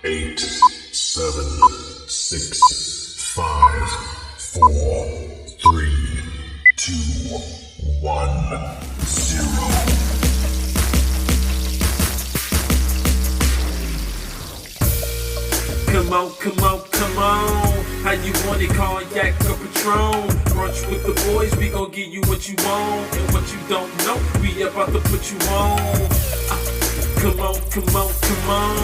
8, 7, 6, 5, 4, 3, 2, 1, 0. Come on, come on, come on. How you want it, cognac or Patron? Brunch with the boys, we gon' give you what you want. And what you don't know, we about to put you on. Come on, come on, come on.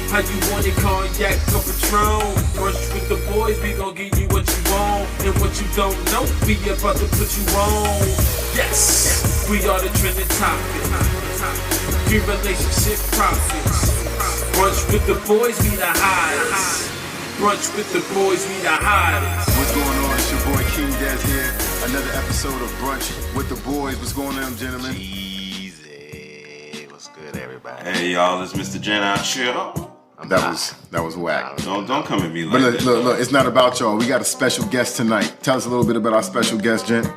How you want it, cognac or Patron? Brunch with the boys, we gon' give you what you want. And what you don't know, we about to put you on. Yes, we are the trending topic. Your relationship profits. Brunch with the boys, we the hottest. Brunch with the boys, we the hottest. What's going on? It's your boy King Dez here. Another episode of Brunch with the Boys. What's going on, gentlemen? Easy. What's good, everybody? Hey y'all, it's Mr. Gent out here. That was whack. Don't come at me like But that. look, it's not about y'all. We got a special guest tonight. Tell us a little bit about our special guest, Gent.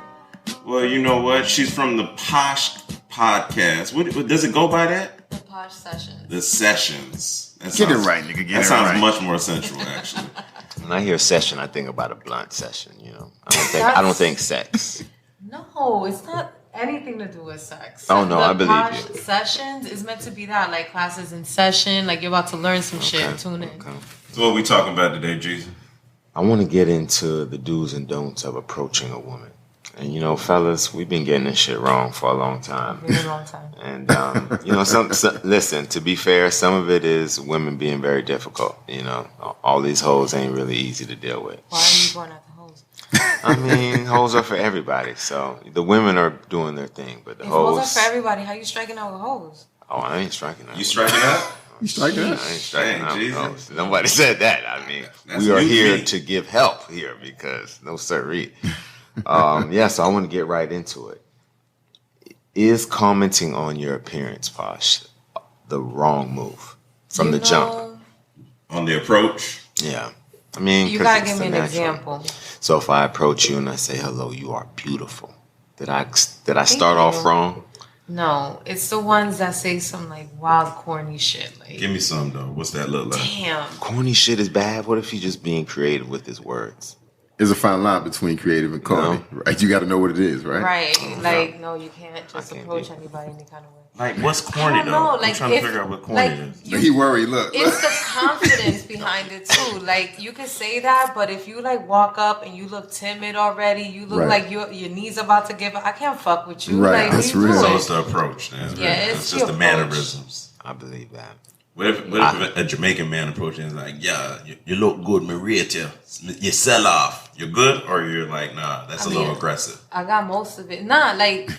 Well, you know what? She's from the Posh Podcast. What does it go by that? The Posh Sessions. The Sessions. Get it right, nigga. That sounds much more sensual, actually. When I hear session, I think about a blunt session. You know, I don't think sex. No, it's not anything to do with sex. Oh no, I believe Posh you. Sessions is meant to be that, like classes in session, like you're about to learn some shit. Tune in. Okay. So what we talking about today, Jesus? I want to get into the do's and don'ts of approaching a woman. And you know, fellas, we've been getting this shit wrong for a long time. Been a long time. And you know, listen. To be fair, some of it is women being very difficult. You know, all these hoes ain't really easy to deal with. Why are you going at the hoes? I mean, hoes are for everybody. So the women are doing their thing, but the If hoes. hoes are for everybody, how you striking out with hoes? Oh, I ain't striking out. You striking out? You strike I that? ain't striking Dang, out. Jesus. Hoes. Nobody said that. I mean, That's we are new to here me. to give help here because no sirree. Yeah, so I want to get right into it. Is commenting on your appearance, Posh, the wrong move from the jump? On the approach? Yeah. I mean, You 'cause gotta it's give the me an natural. example. So if I approach you and I say, hello, you are beautiful, did I Thank start off you. wrong? No, it's the ones that say some like wild, corny shit. Like, Give me some though. What's that look like? damn. Corny shit is bad. What if he's just being creative with his words? There's a fine line between creative and corny, right? You got to know what it is, right? Right. Like, no, you can't just can't approach do it. anybody any kind of way. Like what's corny I don't know, though? like, I'm trying to if- figure out what corny like, is. He worried. Look. It's the confidence behind it too. Like you can say that, but if you like walk up and you look timid already, you look Right. like your knees about to give up. I can't fuck with you. Right, Like, that's what you real. So doing? it's the approach. Then. Yeah, it's it's the just the approach. mannerisms. I believe that. What if a Jamaican man approaches and is like, yeah, you look good, me rate you. You sell off. You're good? Or you're like, nah, that's a little aggressive. I got most of it. Nah, like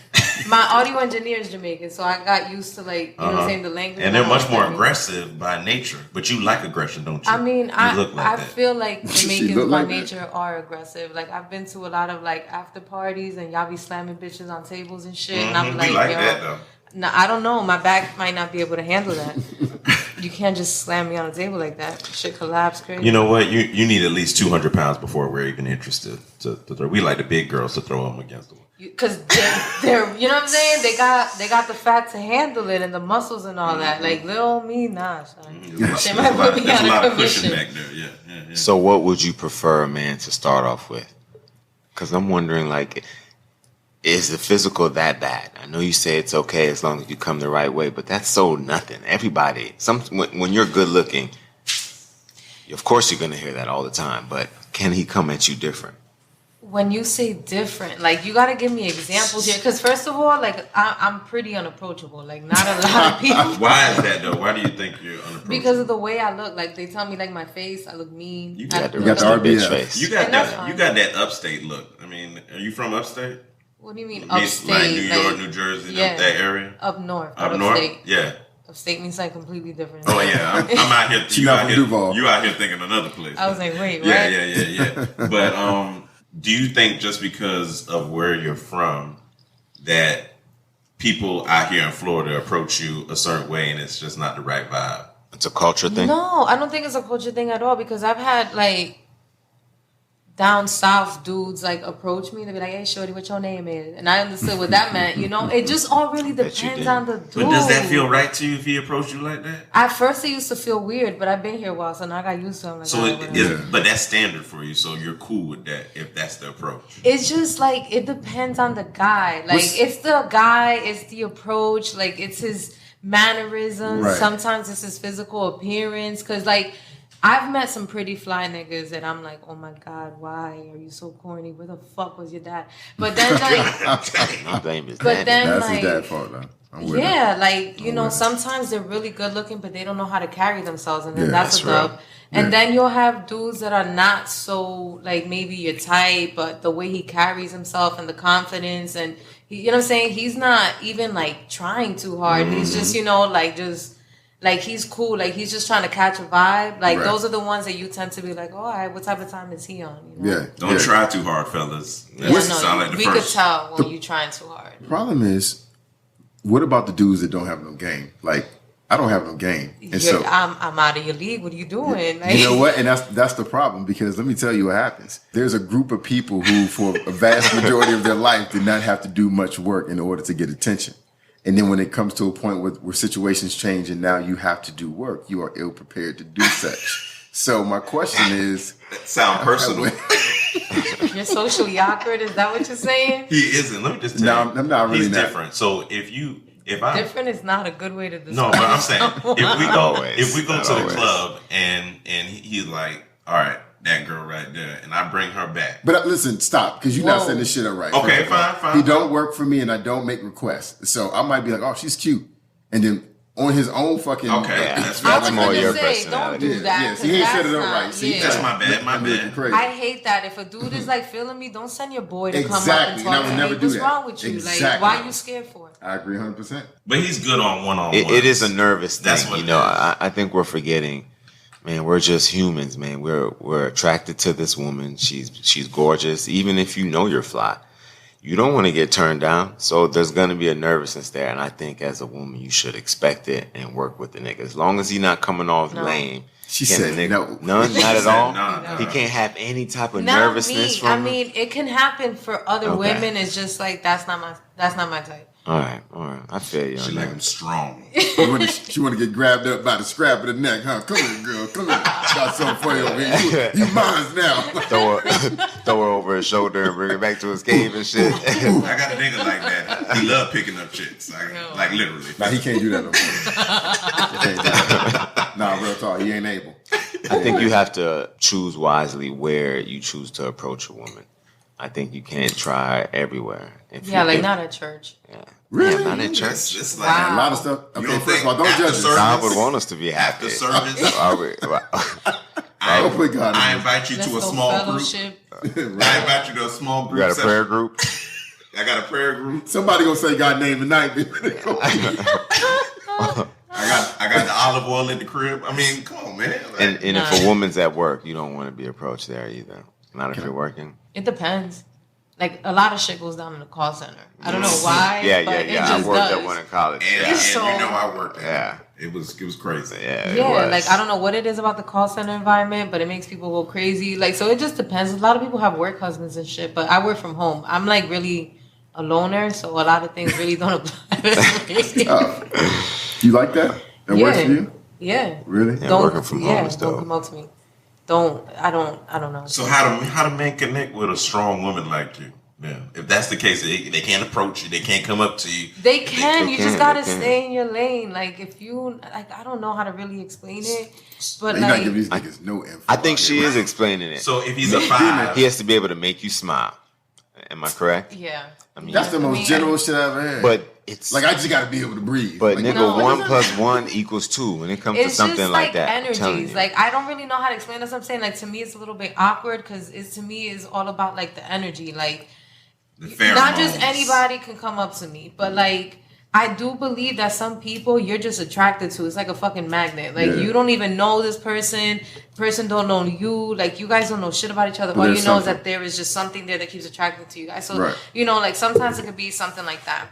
my audio engineer is Jamaican, so I got used to like you know what I'm saying, the language. And they're much more I mean, aggressive by nature. But you like aggression, don't you? I mean, you I look like I that. feel like She Jamaicans look by like that. nature are aggressive. Like I've been to a lot of like after parties and y'all be slamming bitches on tables and shit, and I'm Mhm, like, we like yo, that though. no, I don't know. My back might not be able to handle that. You can't just slam me on a table like that. Shit collapse crazy. You know what? You need at least 200 pounds before we're even interested to throw. We like the big girls to throw them against them. Because they're, you know what I'm saying? They got the fat to handle it and the muscles and all that. Like little me, nah, son. They might put me There's a out lot of of cushion commission. back there. Yeah. So what would you prefer a man to start off with? Because I'm wondering, like, is the physical that bad? I know you say it's okay as long as you come the right way, but that's so nothing. Everybody, when you're good looking, of course you're going to hear that all the time, but can he come at you different? When you say different, like you gotta give me examples here. Because first of all, like I'm pretty unapproachable. Like not a lot of people. Why is that though? Why do you think you're unapproachable? Because of the way I look. Like they tell me like my face, I look mean. You I got look- got the bitch RBF. face. You got And that's that. fine. You got that upstate look. I mean, are you from upstate? What do you mean Like upstate? New York, New Jersey, yeah. that area. Up north. Up not north. upstate. Yeah. Upstate means like completely different. Oh yeah. I'm out here. She You not out from here. Duval. You out here thinking another place. I was like, wait, Yeah, right? yeah. But do you think just because of where you're from that people out here in Florida approach you a certain way and it's just not the right vibe? It's a culture thing? No, I don't think it's a culture thing at all because I've had like down south dudes like approach me, they'd be like, "Hey, shorty, what your name is?" And I understood what that meant. You know, it just all really depends on the dude. But does that feel right to you if he approached you like that? At first, it used to feel weird, but I've been here a while, so now I got used to it. So but that's standard for you. So you're cool with that if that's the approach. It's just like it depends on the guy. Like it's the guy, it's the approach, like it's his mannerisms. Right. Sometimes it's his physical appearance. Cause like I've met some pretty fly niggas that I'm like, oh my God, why are you so corny? Where the fuck was your dad? But then like, My blame is but that. then That's like, his dad's fault, though. yeah, like you know, sometimes they're really good looking, but they don't know how to carry themselves, and then Yeah, that's a that's dub. And then you'll have dudes that are not so like maybe your type, but the way he carries himself and the confidence, and he, you know what I'm saying, he's not even like trying too hard. He's just like he's cool, like he's just trying to catch a vibe. Like those are the ones that you tend to be like, oh, all right, what type of time is he on? You know? Yeah. Don't try too hard, fellas. That Yeah, sound like the we first. could tell when you're trying too hard. Problem is, what about the dudes that don't have no game? Like, I don't have no game, and so I'm out of your league. What are you doing? Like, you know what? And that's the problem, because let me tell you what happens. There's a group of people who, for a vast majority of their life, did not have to do much work in order to get attention. And then when it comes to a point where situations change and now you have to do work, you are ill prepared to do such. So my question is, That sound personal. you're socially awkward. Is that what you're saying? He isn't. Let me just tell you. No, I'm not really He's not. different. So if I Different is not a good way to describe. no, but I'm saying if we go Not to the always. club and he's like, all right, that girl right there, and I bring her back. But listen, stop, because you're not Whoa. setting this shit up right. Okay, First of all, fine. He don't work for me, and I don't make requests. So I might be like, oh, she's cute, and then on his own fucking Okay, Yeah. that's I fine. was more gonna your say, don't personality. do that. Yeah, 'cause see, he ain't set that's it up not- right. See, yeah. That's my bad. My I'm looking bad. crazy. I hate that. If a dude is like feeling me, don't send your boy to come up Exactly, and and I talk would to never me. do What's that. wrong with you? Like, Exactly. why are you scared for? I agree 100%. But he's good on one-on-one. It is a nervous thing. That's what you it know, is. I think we're forgetting, man, we're just humans, man. We're attracted to this woman. She's gorgeous. Even if you know you're fly, you don't want to get turned down. So there's going to be a nervousness there. And I think as a woman, you should expect it and work with the nigga. As long as he's not coming off lame. She Can said the nigga, no. None? Not at all? No. He can't have any type of Not nervousness me. from I him? mean, it can happen for other Okay. women. It's just like that's not my type. All right. I feel you She on like that. him strong. She want to get grabbed up by the scrap of the neck, huh? Come here, girl. Come here. Got something for you over here. You mine's now. Throw her over his shoulder and bring her back to his cave and shit. I got a nigga like that. He love picking up chicks. Like literally. Nah, he can't do that no more. He can't do that. Nah, real talk. He ain't able. I think you have to choose wisely where you choose to approach a woman. I think you can't try everywhere. Not at church. Yeah. Really? Yeah, not in It's, church. it's like Wow. A lot of stuff. You Okay, don't first of all, don't think judge after us. service- God would want us to be happy. after service. Why would- Don't put God in I this. invite you Let's to a go small group. fellowship. I invite you to a small You group. got a session. prayer group? I got a prayer group. Somebody gonna say God name tonight. I got the olive oil at the crib. I mean, come on, man. Like, And if a woman's at work, you don't want to be approached there either. Not if you're working. It depends. Like a lot of shit goes down in the call center. I don't know why. Yeah. but It I just worked does. at one in college. and, Yeah. and So- you know I worked. Yeah. It was crazy. Yeah. it Yeah, was. like I don't know what it is about the call center environment, but it makes people go crazy. Like, so it just depends. A lot of people have work husbands and shit, but I work from home. I'm like really a loner, so a lot of things really don't apply to me. You like that? That works for you? Yeah. Really? Yeah, working from home is don't dope. come up to me. I don't know. So how to men connect with a strong woman like you? Yeah. If that's the case, they can't approach you. They can't come up to you. They can. They You can, just gotta they can. stay in your lane. Like if you like, I don't know how to really explain it, but You're not like giving these niggas no info. I think out she here. is explaining it. So if he's a 5, He has to be able to make you smile. Am I correct? yeah. I mean, That's the most mean, general shit I ever had. but it's like I just gotta be able to breathe. But like, nigga, No, it 1 doesn't- plus 1 equals 2 when it comes It's to something just like that. I'm telling energies. you. Like I don't really know how to explain this. I'm saying like to me it's a little bit awkward because it's to me is all about like the energy. Like the pheromones. not just anybody can come up to me, but like I do believe that some people you're just attracted to. It's like a fucking magnet. Like Yeah. you don't even know this person. Person don't know you. Like you guys don't know shit about each other. But All you there's know is something. that there is just something there that keeps attracting to you guys. So Right. you know, like sometimes it could be something like that.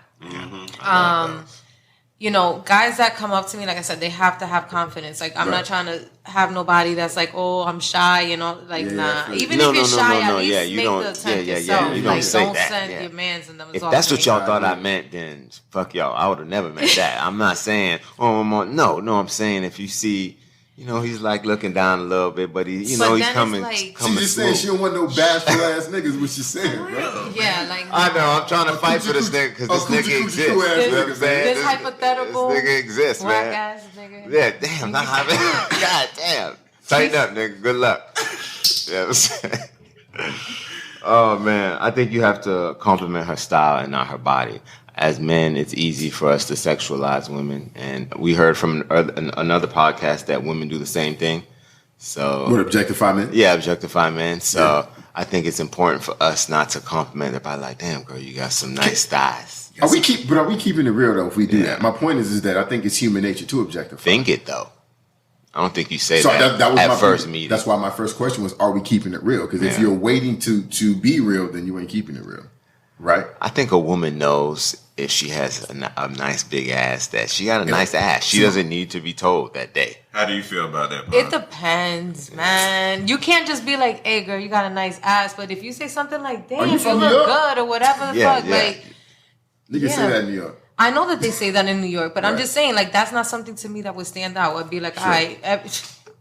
you know, guys that come up to me, like I said, they have to have confidence. Like, I'm not trying to have nobody that's like, oh, I'm shy, you know, like, nah. Even if you're shy, at least make the attempt yourself. You like, say don't that. send your mans and them. If that's what y'all thought I meant, then fuck y'all. I would have never meant that. I'm not saying, no, I'm saying if you see, you know, he's like looking down a little bit, but he, you know, he's coming. Like, she just saying she don't want no bashful ass niggas. What she saying, bro? Yeah, like I know. I'm trying to fight for this nigga because this nigga exists. You know what I'm saying? This hypothetical, this nigga exists, man. Ass nigga. Yeah, damn. Not having. God damn. Tighten up, nigga. Good luck. You know what I'm saying? Oh man, I think you have to compliment her style and not her body. As men, it's easy for us to sexualize women, and we heard from another podcast that women do the same thing. So, what, objectify men? Yeah, objectify men. So, I think it's important for us not to compliment her by like, "Damn, girl, you got some nice thighs." Are we keeping it real though? If we do that, my point is that I think it's human nature to objectify. Think it though. I don't think you say that was at first meeting. That's why my first question was, "Are we keeping it real?" Because if you're waiting to be real, then you ain't keeping it real, right? I think a woman knows if she has a nice big ass that she got a nice ass. She doesn't need to be told that day. How do you feel about that, Bob? It depends, man. You can't just be like, "Hey, girl, you got a nice ass," but if you say something like, "Damn, you look good," or whatever the fuck, like, niggas say that in New York. I know that they say that in New York, but I'm just saying, like, that's not something to me that would stand out. I'd be like, all right,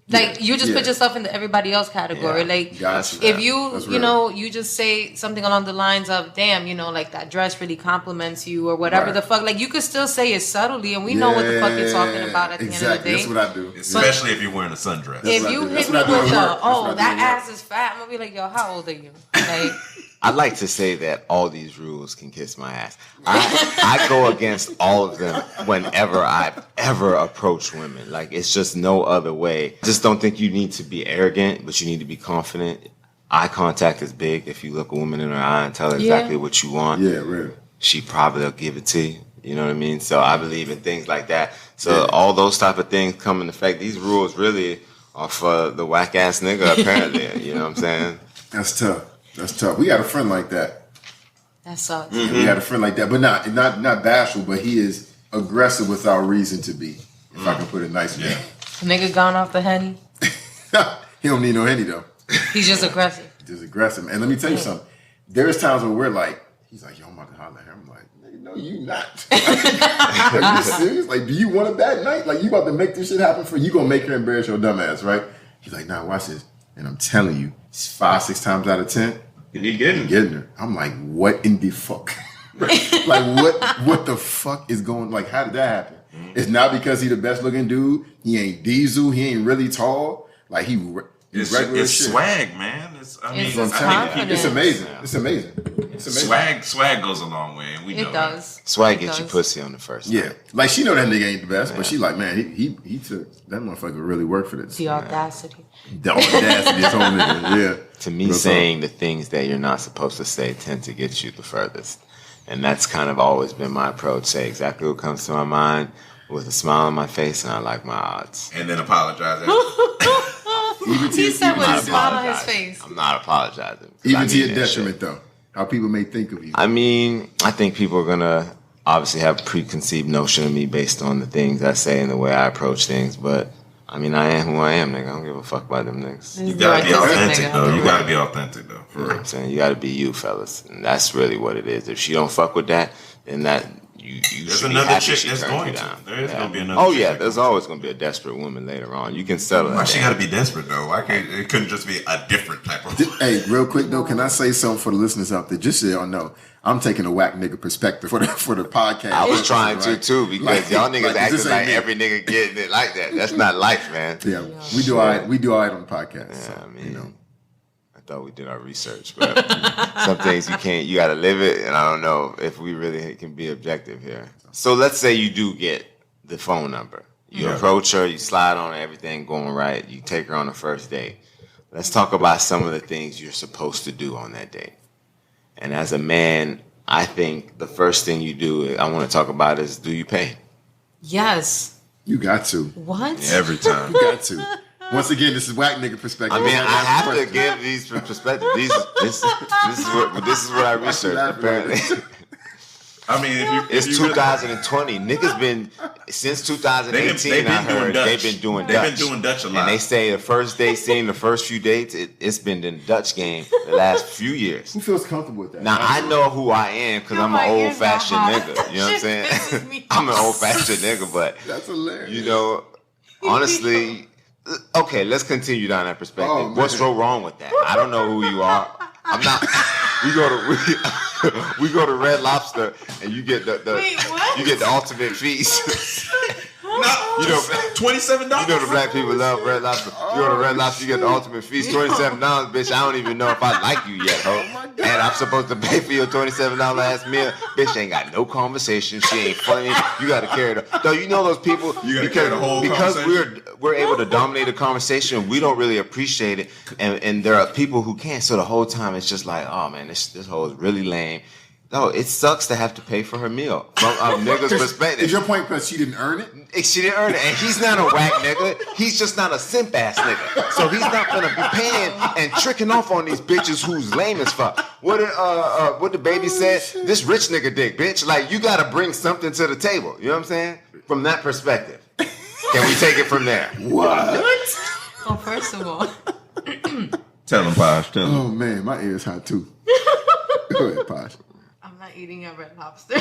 like, you just put yourself in the everybody else category. Like, if you know, you just say something along the lines of, damn, you know, like, that dress really compliments you or whatever the fuck. Like, you could still say it subtly, and we know what the fuck you're talking about at the end of the day. That's what I do. Especially if you're wearing a sundress. If you hit me with that ass is fat, I'm going to be like, yo, how old are you? Like... I'd like to say that all these rules can kiss my ass. I go against all of them whenever I ever approach women. Like, it's just no other way. I just don't think you need to be arrogant, but you need to be confident. Eye contact is big. If you look a woman in her eye and tell her exactly what you want, she probably will give it to you. You know what I mean? So I believe in things like that. So all those type of things come into effect. These rules really are for the whack ass nigga, apparently. You know what I'm saying? That's tough. That's tough. We got a friend like that. That sucks. Mm-hmm. We got a friend like that, but not bashful, but he is aggressive without reason to be. If I can put it nicely. Yeah. Nigga gone off the Henny. He don't need no Henny though. He's just aggressive. Just aggressive. And let me tell you something. There's times when we're like, he's like, yo, I'm about to holler at him. I'm like, nigga, no, you not. Are you serious? Like, do you want a bad night? Like, you about to make this shit happen for you? Gonna make her embarrass your dumb ass, right? He's like, nah, watch this. And I'm telling you, 5-6 times out of 10, you getting her. I'm like, what in the fuck? Like, what the fuck is going? Like, how did that happen? It's not because he the best looking dude. He ain't diesel. He ain't really tall. Like it's regular shit. Swag, man. It's amazing. It's amazing. Swag goes a long way, and we know does. That. Swag gets you pussy on the first. Yeah, like she know that nigga ain't the best, but she like, man, he took that motherfucker really worked for this. The audacity. The audacity is on nigga. Yeah. To me, saying the things that you're not supposed to say tend to get you the furthest, and that's kind of always been my approach. Say exactly what comes to my mind with a smile on my face, and I like my odds. And then apologize. He said with a smile on his face. I'm not apologizing. Even to your detriment, though. How people may think of you. I mean, I think people are gonna obviously have a preconceived notion of me based on the things I say and the way I approach things, but I mean, I am who I am, nigga. I don't give a fuck about them niggas. You gotta be authentic, though. You gotta be authentic, though. For real. I'm saying you gotta be you, fellas, and that's really what it is. If she don't fuck with that, then that you there's should another be happy chick she that's turned going you to. down. There is gonna be another. Oh chick yeah, there's always gonna be a desperate woman later on. You can settle. Why she gotta be desperate though? Why can't it couldn't just be a different type of? Hey, real quick though, can I say something for the listeners out there? Just so y'all know, I'm taking a whack nigga perspective for the podcast. I was trying to too because y'all niggas acting like every nigga getting it like that. That's not life, man. Yeah, we do all right. We do all right on the podcast. Yeah, so, I mean, I thought we did our research, but some things you can't. You got to live it, and I don't know if we really can be objective here. So let's say you do get the phone number. You approach her, you slide on her, everything going right. You take her on the first date. Let's talk about some of the things you're supposed to do on that date. And as a man, I think the first thing you do, I want to talk about is, do you pay? Yes. You got to. What? Every time. You got to. Once again, this is whack nigga perspective. I mean, I have to give these perspectives. This is what I researched, apparently. I mean, It's 2020. Niggas been since 2018. They've been I heard doing Dutch. they've been doing They've Dutch. been doing Dutch a lot. And they say the first date scene, the first few dates, it's been the Dutch game the last few years. Who feels comfortable with that? Now I know who I am because I'm an old fashioned nigga. You know what I'm saying? I'm an old fashioned nigga, but That's hilarious. you know, honestly, okay, let's continue down that perspective. Oh, man. What's so wrong with that? I don't know who you are. I'm not. We go to Red Lobster and you get the Wait, what? you get the ultimate feast. You know, $27. you know the black people love Red Lobster. You go to Red Lobster, you get the ultimate feast, $27, bitch. I don't even know if I like you yet, ho. And I'm supposed to pay for your $27 ass meal. Bitch ain't got no conversation. She ain't funny. You got to carry the. Though you know those people You gotta carry the whole conversation. we're able to dominate the conversation. We don't really appreciate it, and there are people who can't. So the whole time it's just like, oh man, this hoe is really lame. No, it sucks to have to pay for her meal from a nigga's perspective. Is your point because she didn't earn it? She didn't earn it, and he's not a whack nigga. He's just not a simp ass nigga. So he's not gonna be paying and tricking off on these bitches who's lame as fuck. What the baby said? This rich nigga dick, bitch. Like you gotta bring something to the table. You know what I'm saying? From that perspective, can we take it from there? What? Well, first of all, Tell him, Posh. Tell him. Oh man, my ear is hot too. Go ahead, Posh. I'm not eating at Red Lobster.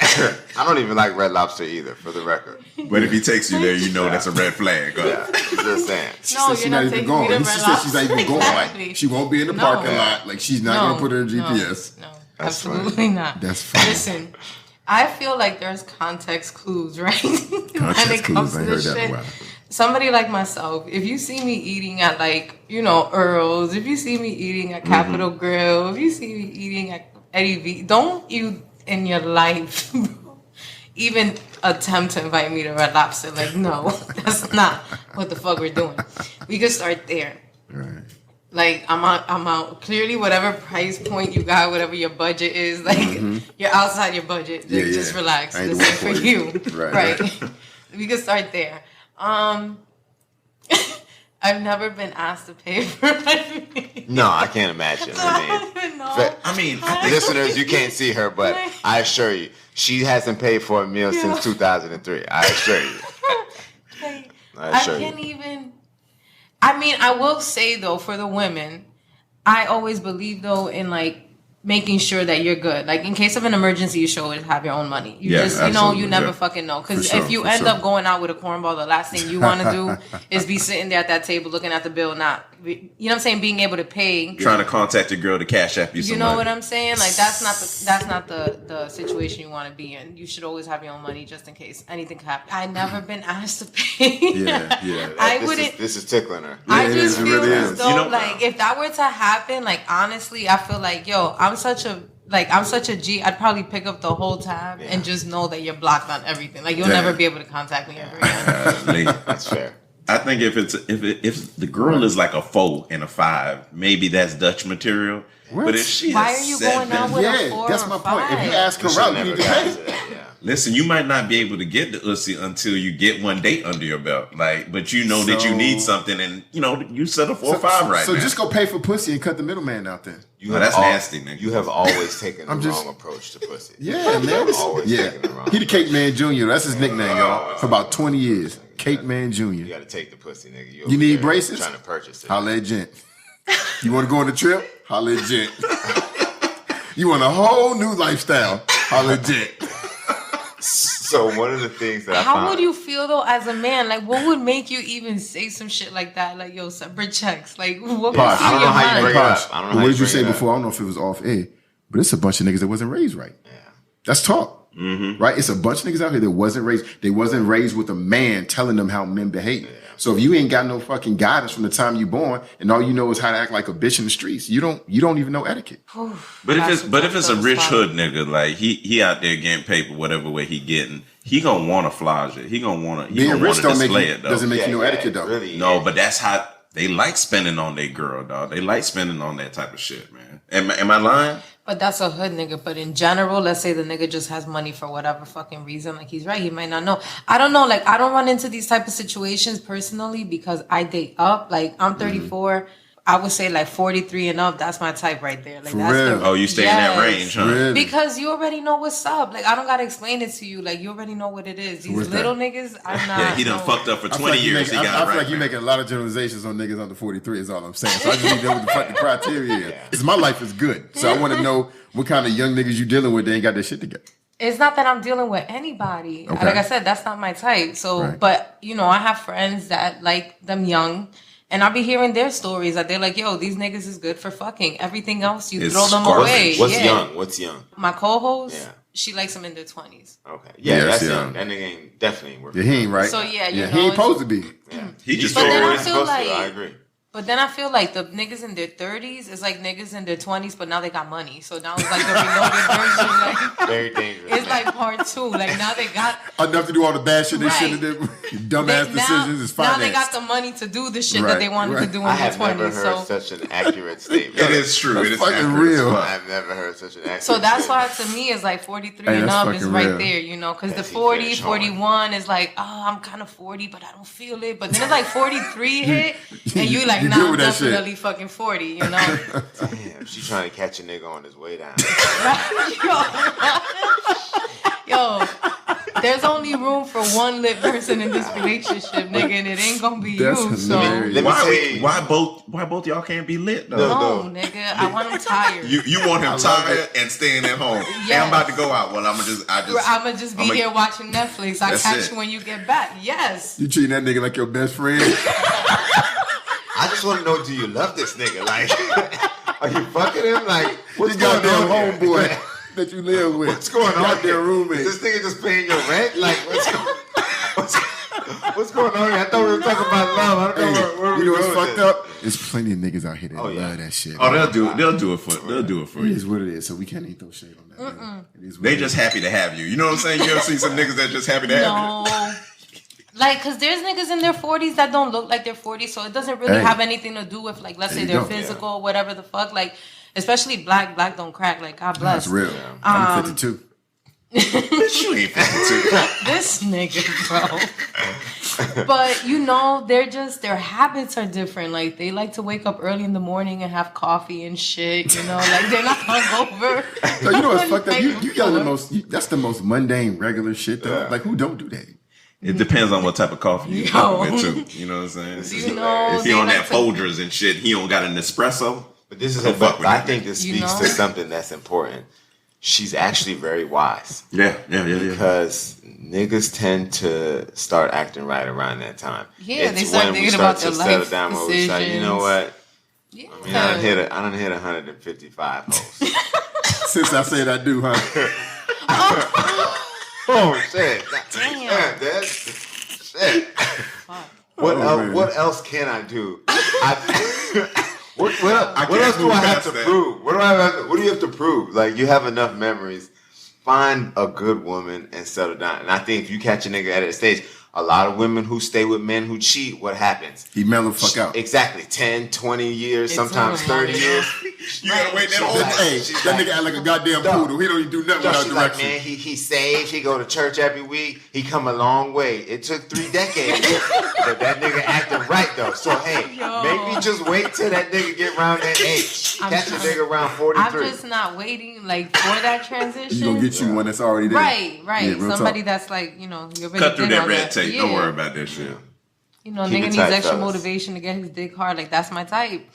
I don't even like Red Lobster either, for the record. But if he takes you there, you know that's a red flag. Yeah, just saying. She No, said you're not taking me to Red She said she's Lobster. not even going. Exactly. Like, she won't be in the No. parking lot. Like she's not gonna put her in GPS. No, That's absolutely not. That's fine. Listen, I feel like there's context clues, right? when it comes clues, I to heard this that in a shit. while. Somebody like myself, if you see me eating at Earl's, if you see me eating at Capitol Grill, if you see me eating at Eddie V, don't you in your life even attempt to invite me to Red Lobster. Like, no, that's not what the fuck we're doing. We could start there. Right. Like, I'm out. Clearly, whatever price point you got, whatever your budget is, like, you're outside your budget. Just relax. I ain't This the is one for for you. you. Right. Right. We could start there. I've never been asked to pay for my meal. No, I can't imagine. I mean, Listeners, you can't see her, but I assure you, she hasn't paid for a meal since 2003. I assure you. I can't even. I mean, I will say though, for the women, I always believe though in like making sure that you're good. Like in case of an emergency, you should always have your own money. You absolutely, you never yeah. fucking know. Because For sure, if you for end sure. up going out with a cornball, the last thing you want to do is be sitting there at that table looking at the bill, you know what I'm saying, being able to pay. trying to contact your girl to cash app you some You know money. what I'm saying? Like that's not the situation you want to be in. You should always have your own money just in case anything happens. I've never been asked to pay. Yeah. I wouldn't. This is tickling her. I it just is, it feel really as is. though, You know- like, if that were to happen, like, honestly, I feel like, yo, I'm such a G. I'd probably pick up the whole tab and just know that you're blocked on everything. Like, you'll Damn. never be able to contact me ever again. Lee, That's fair. I think if the girl is like a 4 and a 5, maybe that's Dutch material. What? But if she Why is are you 7, going out with a Yeah, 4 that's or my point. If you 5? ask her We should out, never you got can to that, yeah. listen, you might not be able to get the ussy until you get one date under your belt. Like, but you know that you So- need something, and you know you settle for a 5 right So now. just go pay for pussy and cut the middleman out then. You No, have that's nasty, nigga. You have always taken the I'm just- wrong approach to pussy. Yeah, man. Always Yeah. taking the wrong He the Cake Man Jr. That's his nickname, y'all. For about 20 years. Cake Man You Jr. got to take the pussy, nigga. You need braces? Trying to purchase it. Holla at Gent. You want to go on a trip? Holla at Gent. You want a whole new lifestyle? Holla at Gent. So one of the things that I How found, would you feel, though, as a man? Like, what would make you even say some shit like that? Like, yo, separate checks. Like, what would Posh, be I don't know your how you mind? bring it Posh, up. I don't know but how what you did you bring say it up. before? I don't know if it was off air, but it's a bunch of niggas that wasn't raised right. Yeah. That's talk. Right? It's a bunch of niggas out here that wasn't raised. They wasn't raised with a man telling them how men behave. So if you ain't got no fucking guidance from the time you born, and all you know is how to act like a bitch in the streets, you don't even know etiquette. But if it's a rich hood. hood nigga, like he out there getting paper whatever way he getting, he gonna want to flaunt it. He gonna want to Being rich don't make display you, it though. doesn't make you know Yeah, etiquette though. really, No, yeah. but that's how they like spending on their girl, dog. They like spending on that type of shit, man. Am I lying? But that's a hood nigga. But in general, let's say the nigga just has money for whatever fucking reason. Like, he's right. He might not know. I don't know. Like, I don't run into these type of situations personally because I date up. Like, I'm 34. I would say like 43 and up. That's my type right there. Like For that's real? Oh, you stay in that range, huh? Really? Because you already know what's up. Like I don't gotta explain it to you. Like you already know what it is. These what's little that? niggas, I'm not. Yeah, he done fucked up for I feel 20 like you years. making- He got I it feel right. like you're making a lot of generalizations on niggas under 43 is all I'm saying. So I just need to know what the fuck the criteria is. Because my life is good. So I want to know what kind of young niggas you dealing with. They ain't got their shit together. It's not that I'm dealing with anybody. Okay. Like I said, that's not my type. So, Right. but you know, I have friends that like them young, and I'll be hearing their stories that they're like, "Yo, these niggas is good for fucking. Everything else, you It's throw them garbage. away." What's Yeah. young? What's young? My co-host, Yeah. she likes them in their 20s. Okay. Yeah, Yeah, that's that's young. young. That nigga ain't definitely ain't working. Yeah, he ain't right. So, yeah, you know, he ain't it's- supposed to be. Yeah. He just But then told I me. feel Supposed like- to, I agree. But then I feel like the niggas in their 30s is like niggas in their 20s, but now they got money. So now it's like the reloaded version. Like, Very dangerous. it's like part 2. Like now they got Enough to do all the bad shit they Right. should have did. Dumbass decisions is now financed. they got the money to do the shit Right, that they wanted right. to do in I their have never 20s. heard So such an accurate statement. It is true. That's It is fucking accurate as real. fuck. I've never heard such an accurate So that's statement. why to me it's like 43 Hey, and that's up is fucking right real. there, you know, because the Yes, he 40, finished hard. 41 is like, oh, I'm kind of 40, but I don't feel it. But then it's like 43 hit, and you like, You nah, good I'm with that shit. definitely fucking 40, you know? Damn, she trying to catch a nigga on his way down. Yo, there's only room for one lit person in this relationship, nigga, and it ain't gonna be That's you. So, hilarious. Let me Why, say- why both y'all can't be lit though? no, No. nigga, I want him tired. You want him love tired and staying at home. Hey, Yes. I'm about to go out. Well, I'm I'ma just be I'ma- here watching Netflix. I That's catch it. you when you get back. Yes. You treating that nigga like your best friend? I just want to know, do you love this nigga? Like, are you fucking him? Like, what's You going goddamn on here? homeboy that you live with. What's going on Goddamn here? roommate. Is this nigga just paying your rent? Like, what's going on here? I thought we were talking about love. I don't know Hey, where you we know what's going with fucked this. up? There's plenty of niggas out here that Oh, yeah. love that shit. Oh, man. they'll do it for It you. is what it is, so we can't even throw shade on that. Man. It is what They it just is. happy to have you. You know what I'm saying? You ever see some niggas that just happy to have you? No. Like, cause there's niggas in their 40s that don't look like they're 40, so it doesn't really Hey. have anything to do with, like, let's There say you they're go. physical, whatever the fuck. Like, especially black don't crack. Like, God bless. That's real. I'm 52. You ain't 52. This nigga, bro. But you know, their habits are different. Like they like to wake up early in the morning and have coffee and shit. You know, like they're not hungover. So you know what's fucked up? Like, You got the most. That's the most mundane, regular shit though. Like who don't do that? It depends on what type of coffee you Yo. fucking with too. You know what I'm saying? You know, If he they on like that to- Folgers and shit, he don't got an espresso. But this is Don't fuck with I that think nigga. this You speaks know? to something that's important. She's actually very wise Yeah. because niggas tend to start acting right around that time. Yeah, they It's start when we thinking start about to their settle life down where we say, you know what? Yeah. I mean, I done hit 155 hoes. Since I said I do, huh? Oh shit! Damn. That shit. What Oh, else? man. What else can I do? What can't else do move I have past to that. prove? What do you have to prove? Like you have enough memories. Find a good woman and settle down. And I think if you catch a nigga at a stage, a lot of women who stay with men who cheat, what happens? He mellow fuck out. Exactly. 10, 20 years, It's sometimes over, 30 man. years. You gotta wait that whole That, time. hey, She's that like- nigga act like a goddamn Dog. poodle. He don't even do nothing So without she's like, direction. man, he saved. He go to church every week. He come a long way. It took 3 decades, but that nigga acting right though. So hey, Yo. maybe just wait till that nigga get around that age. I'm Catch a trying- nigga around I'm 43. just not waiting like for that transition. You gonna get you one that's already there. Right. Yeah, real Somebody talk. that's like, you know, you already Cut through did that all red tape. Don't Yeah. worry about that shit. You know, Keep nigga it needs tight, extra fellas. motivation to get his dick hard. Like that's my type.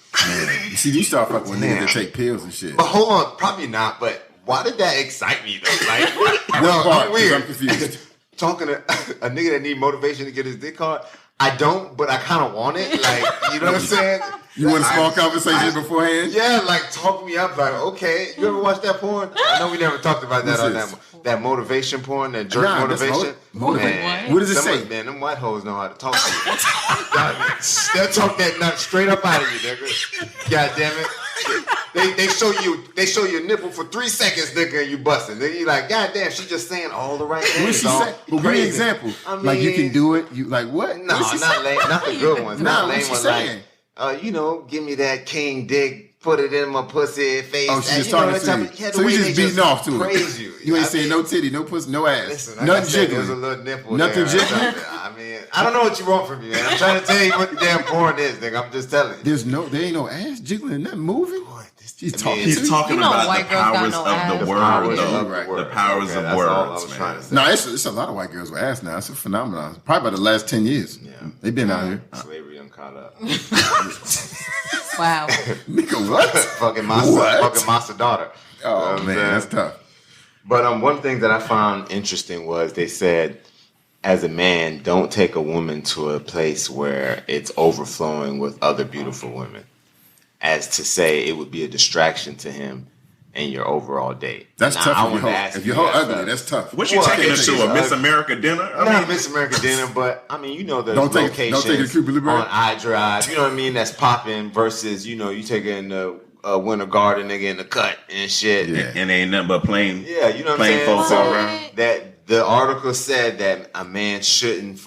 You see, you start fucking with niggas Damn. that take pills and shit. But hold on, probably not. But why did that excite me though? Like, No, I'm weird. I'm confused. Talking to a nigga that need motivation to get his dick hard. I don't, but I kind of want it. Like, you know what I'm saying? You want a small I- conversation beforehand? Yeah, like talk me up. Like, okay, you ever watch that porn? I know we never talked about that What's on this? that motivation porn, that jerk Nah, that's motivation. motivate. What does it say? Man, them white hoes know how to talk to you. They'll talk that nut straight up out of you, nigga. God damn it. They show you a nipple for 3 seconds, nigga, and you busting. Then you like, God damn, she just saying all the right things. What she dog. say? But give me an Crazy. example. I Like you can mean- do it. You like what? No, What she not say? lame, not the good ones. Nah, Not what lame she ones saying? like, give me that king dick put it in my pussy face. Oh, she's just talking to you. So you just beating off to it. Praise you. You ain't saying no titty, no pussy, no ass. Listen, nothing jiggling. There's a little nipple. Nothing there jiggling. I mean, I don't know what you want from me, man. I'm trying to tell you what the damn porn is, nigga. I'm just telling you. There ain't no ass jiggling, nothing moving. He's talking. He's talking about white the girls got powers no of ass. the Powers word, though. Right. The powers of that's all I words, was trying man. to say. No, it's a lot of white girls with ass now. It's a phenomenon. Probably about the last 10 years. Yeah. They've been out here. Slavery done caught up. Wow. Nigga, what? fucking What? master daughter. Oh, man, that's tough. But one thing that I found interesting was they said, as a man, don't take a woman to a place where it's overflowing with other beautiful women, as to say it would be a distraction to him in your overall date. That's Now, tough I if wanted to ask you're you whole that ugly. stuff. That's tough. What you Well, I taking guess us to it's a Miss ugly. America dinner? Not Miss America dinner, but I mean, you know, there's Don't take it locations to Cuba Libre. on iDrive. You know what I mean? That's popping versus you take it in the Winter Garden, nigga, in the cut and shit. Yeah. And ain't nothing but plain, Yeah, you know what I'm plain saying? folks So all around. that the article said that a man shouldn't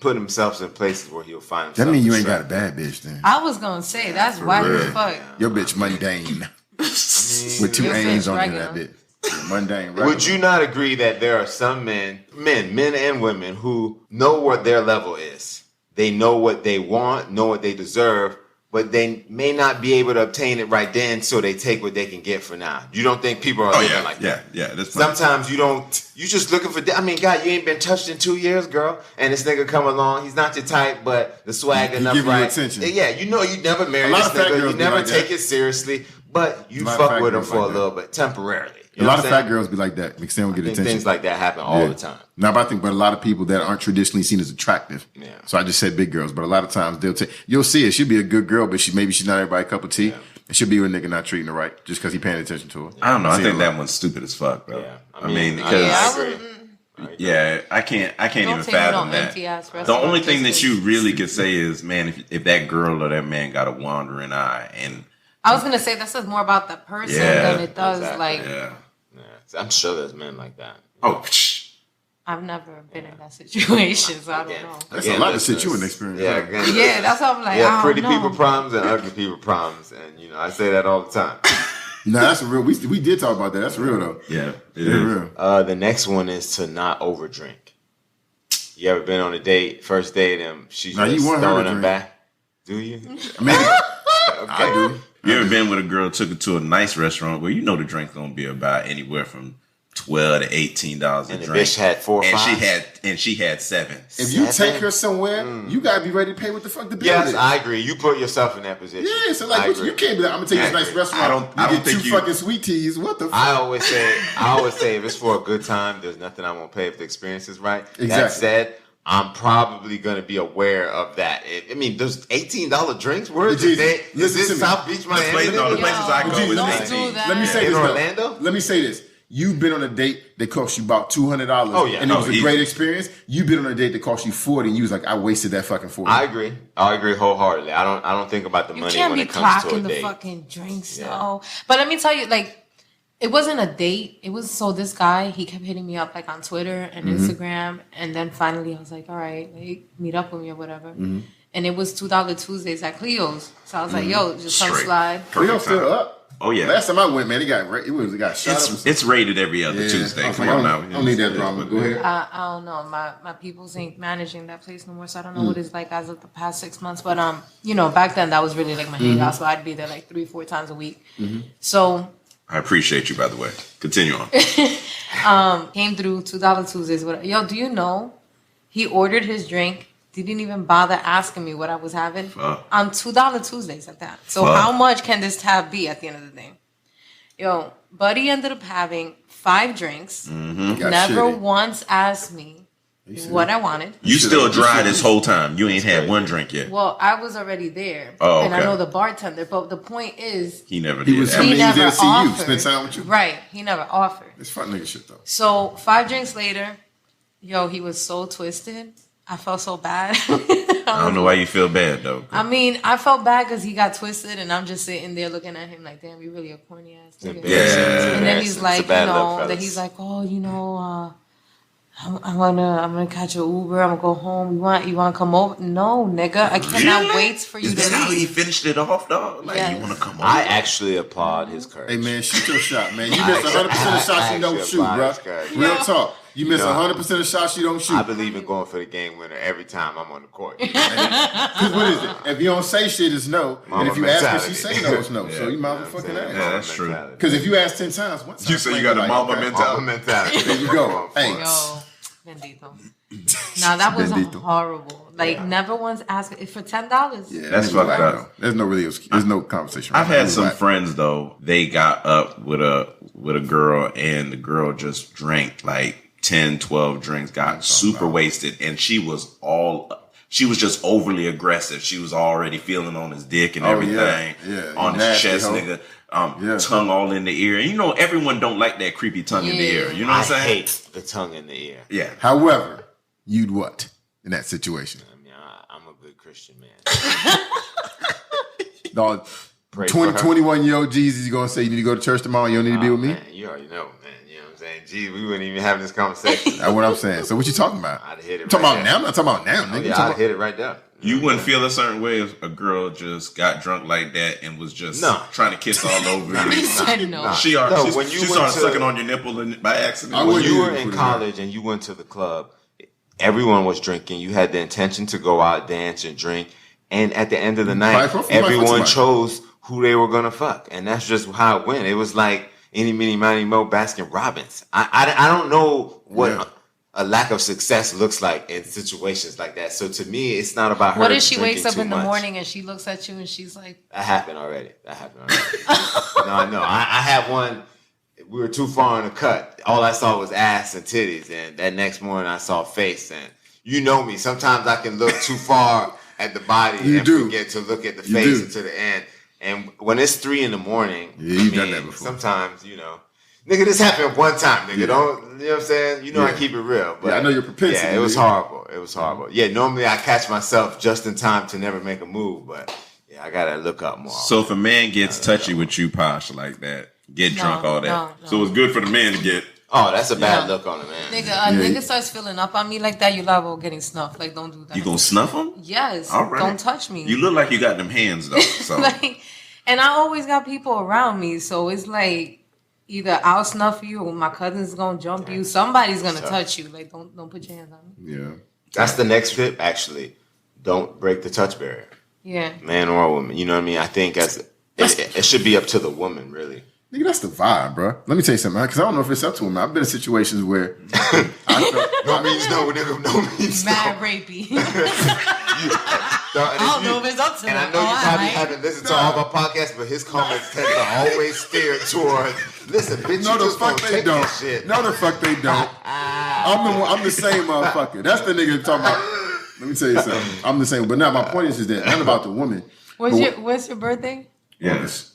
put himself in places where he'll find himself. That means you ain't got a distracted. bad bitch then. I was gonna say that's whack real. as fuck. Your bitch mundane. With two Your A's bitch on regular. that bitch. Yeah, mundane. Regular. Would you not agree that there are some men and women who know what their level is? They know what they want, know what they deserve, but they may not be able to obtain it right then, so they take what they can get for now. You don't think people are Oh, living yeah, like yeah, that? yeah. That's fine. Sometimes you just looking for, I mean, God, you ain't been touched in 2 years, girl, and this nigga come along, he's not your type, but the swag He enough give you right. attention. Yeah, you know you never marry A lot this of fat nigga, girls you be never like take that. it seriously, but you A lot of fuck fat with him girls for like a that. little bit, temporarily. You A know lot what of I'm fat saying? girls be like that because they don't get I think attention. things like that happen all Yeah. the time. No, but I think, but a lot of people that aren't traditionally seen as attractive. Yeah. So I just said big girls, but a lot of times you'll see it. She'll be a good girl, but maybe she's not everybody's cup of tea. Yeah. And she'll be with a nigga not treating her right just because he paying attention to her. I don't know. I See think a that lot. one's stupid as fuck, bro. Yeah. I mean, I because agree. yeah, I can't Don't even take me fathom no that. empty-ass The restaurant only thing that just you 'cause- really could say is, man, if that girl or that man got a wandering eye, and I was gonna say that says more about the person Yeah. than it does Exactly. like. yeah, Yeah. I'm sure there's men like that. oh, psh. I've never been in that situation, so I don't Again. know. That's Again, a lot of listeners, shit you in experience. Yeah, Right? again, Yeah, that's how I'm like. yeah, I pretty don't know. people problems and ugly people problems, and I say that all the time. No, that's a real. We did talk about that. That's real though. Yeah, it It's is. real. The next one is to not overdrink. You ever been on a date, first date, and she's Now, you just want her to throwing them drink. back? Do you? Maybe Okay. I do. You ever been with a girl, took her to a nice restaurant where you know the drink's gonna be about anywhere from $12 to $18 a And the drink, bitch had 4 or and 5? she had 7. If you Seven? take her somewhere, you gotta be ready to pay what the fuck the bill Yes, is. I agree. You put yourself in that position. Yeah, so I like agree. you can't be like, I'm gonna take you to I this nice agree. restaurant. I don't get think two you- fucking sweet teas. What the fuck? I always say if it's for a good time, there's nothing I'm gonna pay if the experience is right. That Exactly. said, I'm probably gonna be aware of that. I mean, there's $18 drinks. Where is Jesus, it? Is listen this to me. South Beach, Miami? places I go Yo, is don't 18. do that. Let me say In this. though. Orlando? Let me say this. You've been on a date that cost you about $200. Oh, yeah. And it was Oh, a easy. great experience. You've been on a date that cost you 40 and you was like, I wasted that fucking 40. I agree wholeheartedly. I don't think about the You money can't when be it comes to a clocking the date. fucking drinks Yeah. though. But let me tell you, like, it wasn't a date. It was so this guy, he kept hitting me up like on Twitter and Instagram, and then finally I was like, all right, like, meet up with me or whatever. And it was $2 Tuesdays at Cleo's, so I was like, yo, just come Straight. slide. Cleo's still up. Oh yeah, Last time I went, man, it got shot up. it's rated every other Yeah. Tuesday. I Come on now, don't need that drama. Go ahead. I don't know. My peoples ain't managing that place no more, so I don't know what it's like as of the past 6 months. But back then that was really like my hangout, so I'd be there like 3-4 times a week. So I appreciate you, by the way. Continue on. came through $2 Tuesdays. Yo, do you know he ordered his drink? Didn't even bother asking me what I was having Fuck. on $2 Tuesdays at that. So Fuck. how much can this tab be at the end of the day? Yo, Buddy ended up having 5 drinks. Got Never shitty. once asked me what I wanted. You still dry this whole time. You ain't had one drink yet. Well, I was already there, Oh, and I okay. know the bartender. But the point is, He never He did. was that. coming he he was never there to see you, offered. spend time with you. Right? He never offered. It's fun nigga shit though. So 5 drinks later, yo, he was so twisted. I felt so bad. I don't know why you feel bad though. I mean, I felt bad because he got twisted, and I'm just sitting there looking at him like, damn, you really a corny ass nigga. Yeah. And then he's It's a like, bad look, that fellas. he's like, I'm gonna catch an Uber. I'm gonna go home. You want to come over? No, nigga, I cannot wait for you Is to that how he leave. finished it off, dog? Like, Yes. you want to come over? I actually applaud his courage. Hey man, shoot your shot, man. You miss 100% of shots you don't shoot, bro. Real talk. You miss 100% of shots you don't shoot. I believe in going for the game winner every time I'm on the court. Because what is it? If you don't say shit, it's no. Mama And if you ask her, mentality. she say no, it's no. Yeah. So you might as well fucking ask. Yeah, that's true. Because if you ask 10 times, one time You say you got a mama okay. mentality. Mama mentality. There you go. Hey. Yo, bendito. Now that was Bendito. horrible. Like never once asked it for $10. Yeah, That's nigga, fucked up. There's no really, there's no conversation. I've right now. had some Right. friends though. They got up with a girl, and the girl just drank like 10, 12 drinks, got super wasted, and she was just overly aggressive. She was already feeling on his dick and everything, yeah. on his Nasty chest, hoe. nigga. Yeah. Tongue all in the ear. And you know, everyone don't like that creepy tongue in the ear. You know what I'm I saying? hate the tongue in the ear. Yeah. However, you'd what in that situation? I mean, I'm a good Christian man. Dog, Pray 20, for her. 21-year-old Jesus, you going to say you need to go to church tomorrow? You don't need to be with me? Man, you already know, man. You know what I'm saying? Gee, we wouldn't even have this conversation. That's what I'm saying. So what you talking about? I'd hit it Talking right about there. now? I'm not talking about now, Oh, nigga. You yeah, talking I'd hit it right there. You wouldn't feel a certain way if a girl just got drunk like that and was just No. trying to kiss all over He you. said no. She No, when you she went started to- sucking on your nipple by accident. I When wouldn't you even were in put it college and you went to the club, everyone was drinking. You had the intention to go out, dance, and drink. And at the end of the night, might fuck everyone somebody. chose who they were going to fuck. And that's just how it went. It was like any, mini, miny, mo, Baskin Robbins. I don't know what Yeah. a lack of success looks like in situations like that. So to me, it's not about her. What if she drinking wakes up too in the much. morning and she looks at you and she's like, That happened already. No. I had one. We were too far in the cut. All I saw was ass and titties. And that next morning I saw face. And you know me. Sometimes I can look too far at the body You and do. forget to look at the You face do. and to the end. And when it's 3 a.m, Yeah, you've done that before. Sometimes, nigga, this happened one time, nigga. Yeah. Don't, you know what I'm saying? I Yeah. keep it real. But Yeah, I know your propensity, Yeah, it was nigga. horrible. It was horrible. Yeah, normally I catch myself just in time to never make a move. But yeah, I got to look up more. So if a man gets touchy with you, Posh, like that, get No, drunk, all that. no. So it's good for the man to get. Oh, that's a bad Yeah. look on a man. nigga, nigga starts filling up on me like that, you liable getting snuffed. Like, don't do that. You gonna snuff him? Yes. All right. Don't touch me. You look like you got them hands though. So Like, and I always got people around me, so it's like either I'll snuff you or my cousin's gonna jump you. Somebody's gonna touch you. Like, don't put your hands on me. Yeah. That's the next tip, actually. Don't break the touch barrier, Yeah. man or woman. You know what I mean? I think it should be up to the woman, really. Nigga, that's the vibe, bro. Let me tell you something, because I don't know if it's up to him. I've been in situations where No means no, nigga. No means Mad no. rapey. I I don't know if it's up to And I him. know you Oh, probably alright. haven't listened to all my podcasts, but his comments tend to always steer toward, listen, bitch, no, you the just gonna fuck they take don't. this shit. No, the fuck they don't. I'm the same motherfucker. That's the nigga talking about. Let me tell you something. I'm the same. But now my point is that not about the woman. What's your birthday? Yes.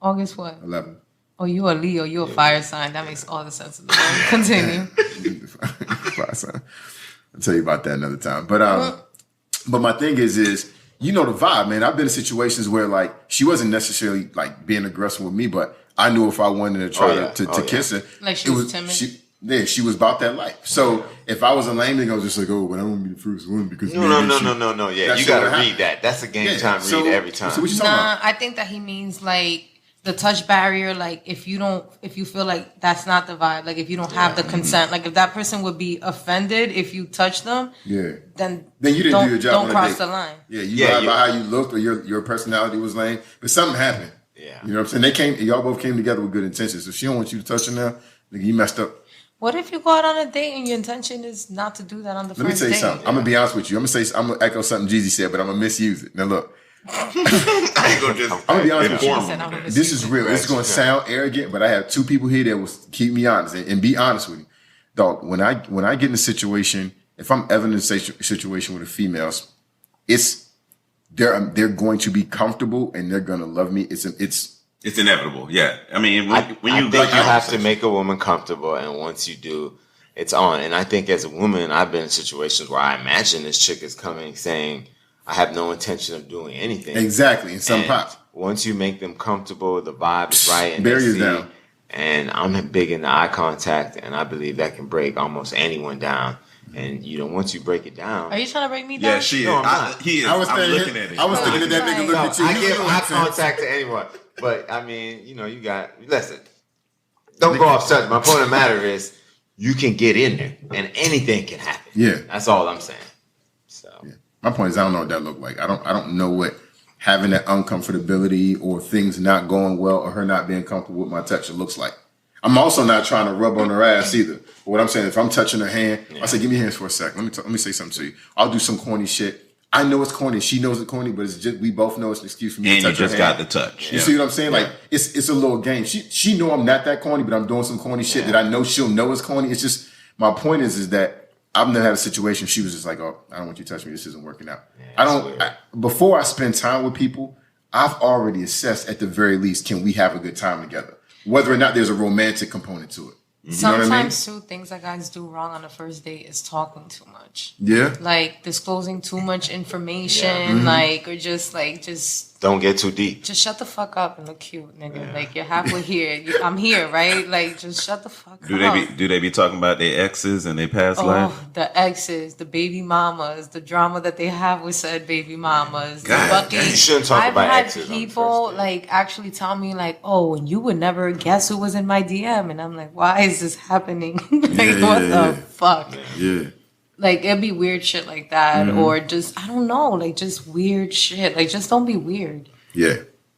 August what? 11. Oh, you a Leo. You a fire sign. That makes all the sense in the world. Continue. I'll tell you about that another time. But my thing is you know the vibe, man. I've been in situations where like she wasn't necessarily like being aggressive with me, but I knew if I wanted to try to kiss her, Like she was timid? She was about that life. So if I was a lame nigga, I was just like, oh, but I don't want to be the first one because No. Yeah, That you shit gotta would read happen. that. That's a game Yeah, time so- read every time. So what you talking Nah, about? I think that he means like the touch barrier. Like if you feel like that's not the vibe, like if you don't have the consent, like if that person would be offended if you touch them, Yeah. then You didn't do your job. Don't on the cross date. the line. Yeah, you lied about how you looked or your personality was lame, but something happened. Yeah. You know what I'm saying? Y'all both came together with good intentions. If she don't want you to touch her now, nigga, you messed up. What if you go out on a date and your intention is not to do that on the Let me first tell you date? something. I'm gonna be honest with you. I'm gonna echo something Jezzy said, but I'm gonna misuse it. Now look, I ain't gonna just I'm gonna be honest with you. inform He said, him. I'm gonna This is real. This is gonna sound arrogant, but I have two people here that will keep me honest and be honest with me. Dog, when I get in a situation, if I'm ever in a situation with a female, they're going to be comfortable and they're gonna love me. It's inevitable. Yeah. I mean, when I you think you have to make a woman comfortable, and once you do, it's on. And I think as a woman, I've been in situations where I imagine this chick is coming saying, I have no intention of doing anything. exactly in some And pops. once you make them comfortable, the vibe is right, and Barriers they see, down. And I'm big into eye contact, and I believe that can break almost anyone down. And once you break it down, Are you trying to break me down? Yeah, she is. No, I'm not. He is. I was I'm thinking, looking at it. I was thinking that nigga look at you. I You give know eye what I'm saying? contact to anyone. But I mean, listen. Don't go off subject. My point of the matter is, you can get in there, and anything can happen. Yeah, that's all I'm saying. So yeah. My point is, I don't know what that looked like. I don't know what having that uncomfortability or things not going well or her not being comfortable with my touch looks like. I'm also not trying to rub on her ass either. But what I'm saying, if I'm touching her hand, I say, give me your hands for a sec. Let me say something to you. I'll do some corny shit. I know it's corny. She knows it's corny, but it's just we both know it's an excuse for me to touch her hand. And you just got the touch. You see what I'm saying? Like it's a little game. She know I'm not that corny, but I'm doing some corny shit that I know she'll know is corny. It's just my point is that I've never had a situation. She was just like, oh, I don't want you to touch me. This isn't working out. Before I spend time with people, I've already assessed at the very least, can we have a good time together? Whether or not there's a romantic component to it. You Sometimes, too, things that guys do wrong on the first date is talking too much. Yeah. Like, disclosing too much information, just... Don't get too deep. Just shut the fuck up and look cute, nigga. Yeah. Like, you're halfway here. I'm here, right? Like, just shut the fuck up. Do they be talking about their exes and their past life? The exes, the baby mamas, the drama that they have with said baby mamas. God, you shouldn't talk about exes. I've had people, actually tell me, and you would never guess who was in my DM. And I'm like, why is this happening? What the fuck? Yeah. Like, it'd be weird shit like that. Or just, I don't know, just weird shit. Just don't be weird. Yeah.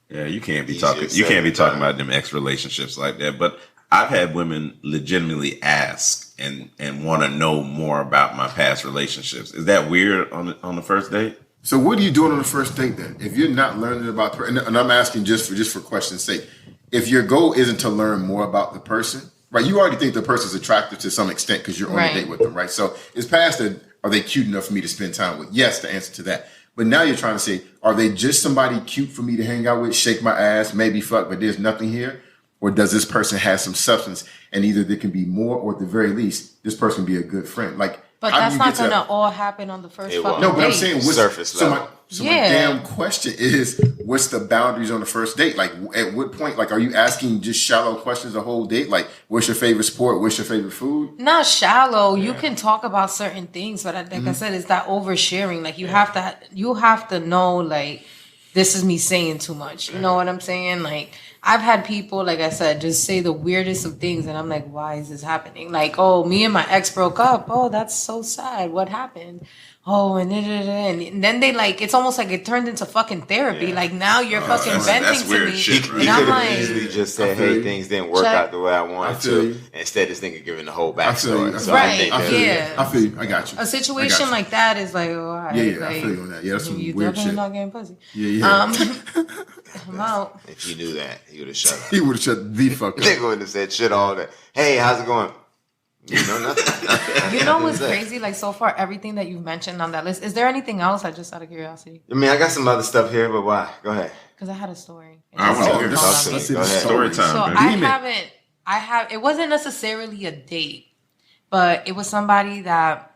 Yeah, you can't be talking about them ex relationships like that. But I've had women legitimately ask and want to know more about my past relationships. Is that weird on the first date? So what are you doing on the first date then? If you're not learning about the person, and I'm asking just for question's sake, if your goal isn't to learn more about the person, right? You already think the person's attractive to some extent because you're on a date with them, right? So it's past that, are they cute enough for me to spend time with? Yes, the answer to that. But now you're trying to say, are they just somebody cute for me to hang out with, shake my ass, maybe fuck, but there's nothing here? Or does this person have some substance? And either there can be more, or at the very least, this person can be a good friend. But that's not going to all happen on the first fucking date. No, but I'm saying surface level. So my damn question is, what's the boundaries on the first date? At what point, are you asking just shallow questions the whole date? What's your favorite sport? What's your favorite food? Not shallow. Yeah. You can talk about certain things, but I said, it's that oversharing. You have to know, this is me saying too much. You know what I'm saying? I've had people, like I said, just say the weirdest of things, and I'm like, why is this happening? Me and my ex broke up. Oh, that's so sad. What happened? Oh, and then they it's almost like it turned into fucking therapy. Yeah. Now you're fucking venting to me. Shit, right? And I'm like, easily just said, hey, things didn't work out the way I wanted to. Instead, this nigga giving the whole backstory. I feel you. I got you. A situation like that is all right. Yeah, I feel you on that. Yeah, that's some weird shit. Not getting pussy. Yeah. I'm out. If he knew that, he would have shut up. He would have shut the fuck up. Nigga would have said shit all that. Hey, how's it going? You know nothing. You know what's crazy? So far, everything that you've mentioned on that list. Is there anything else? Just out of curiosity. I mean, I got some other stuff here, but why? Go ahead. Because I had a story. I want to hear something. Go ahead. Story time. So it wasn't necessarily a date, but it was somebody that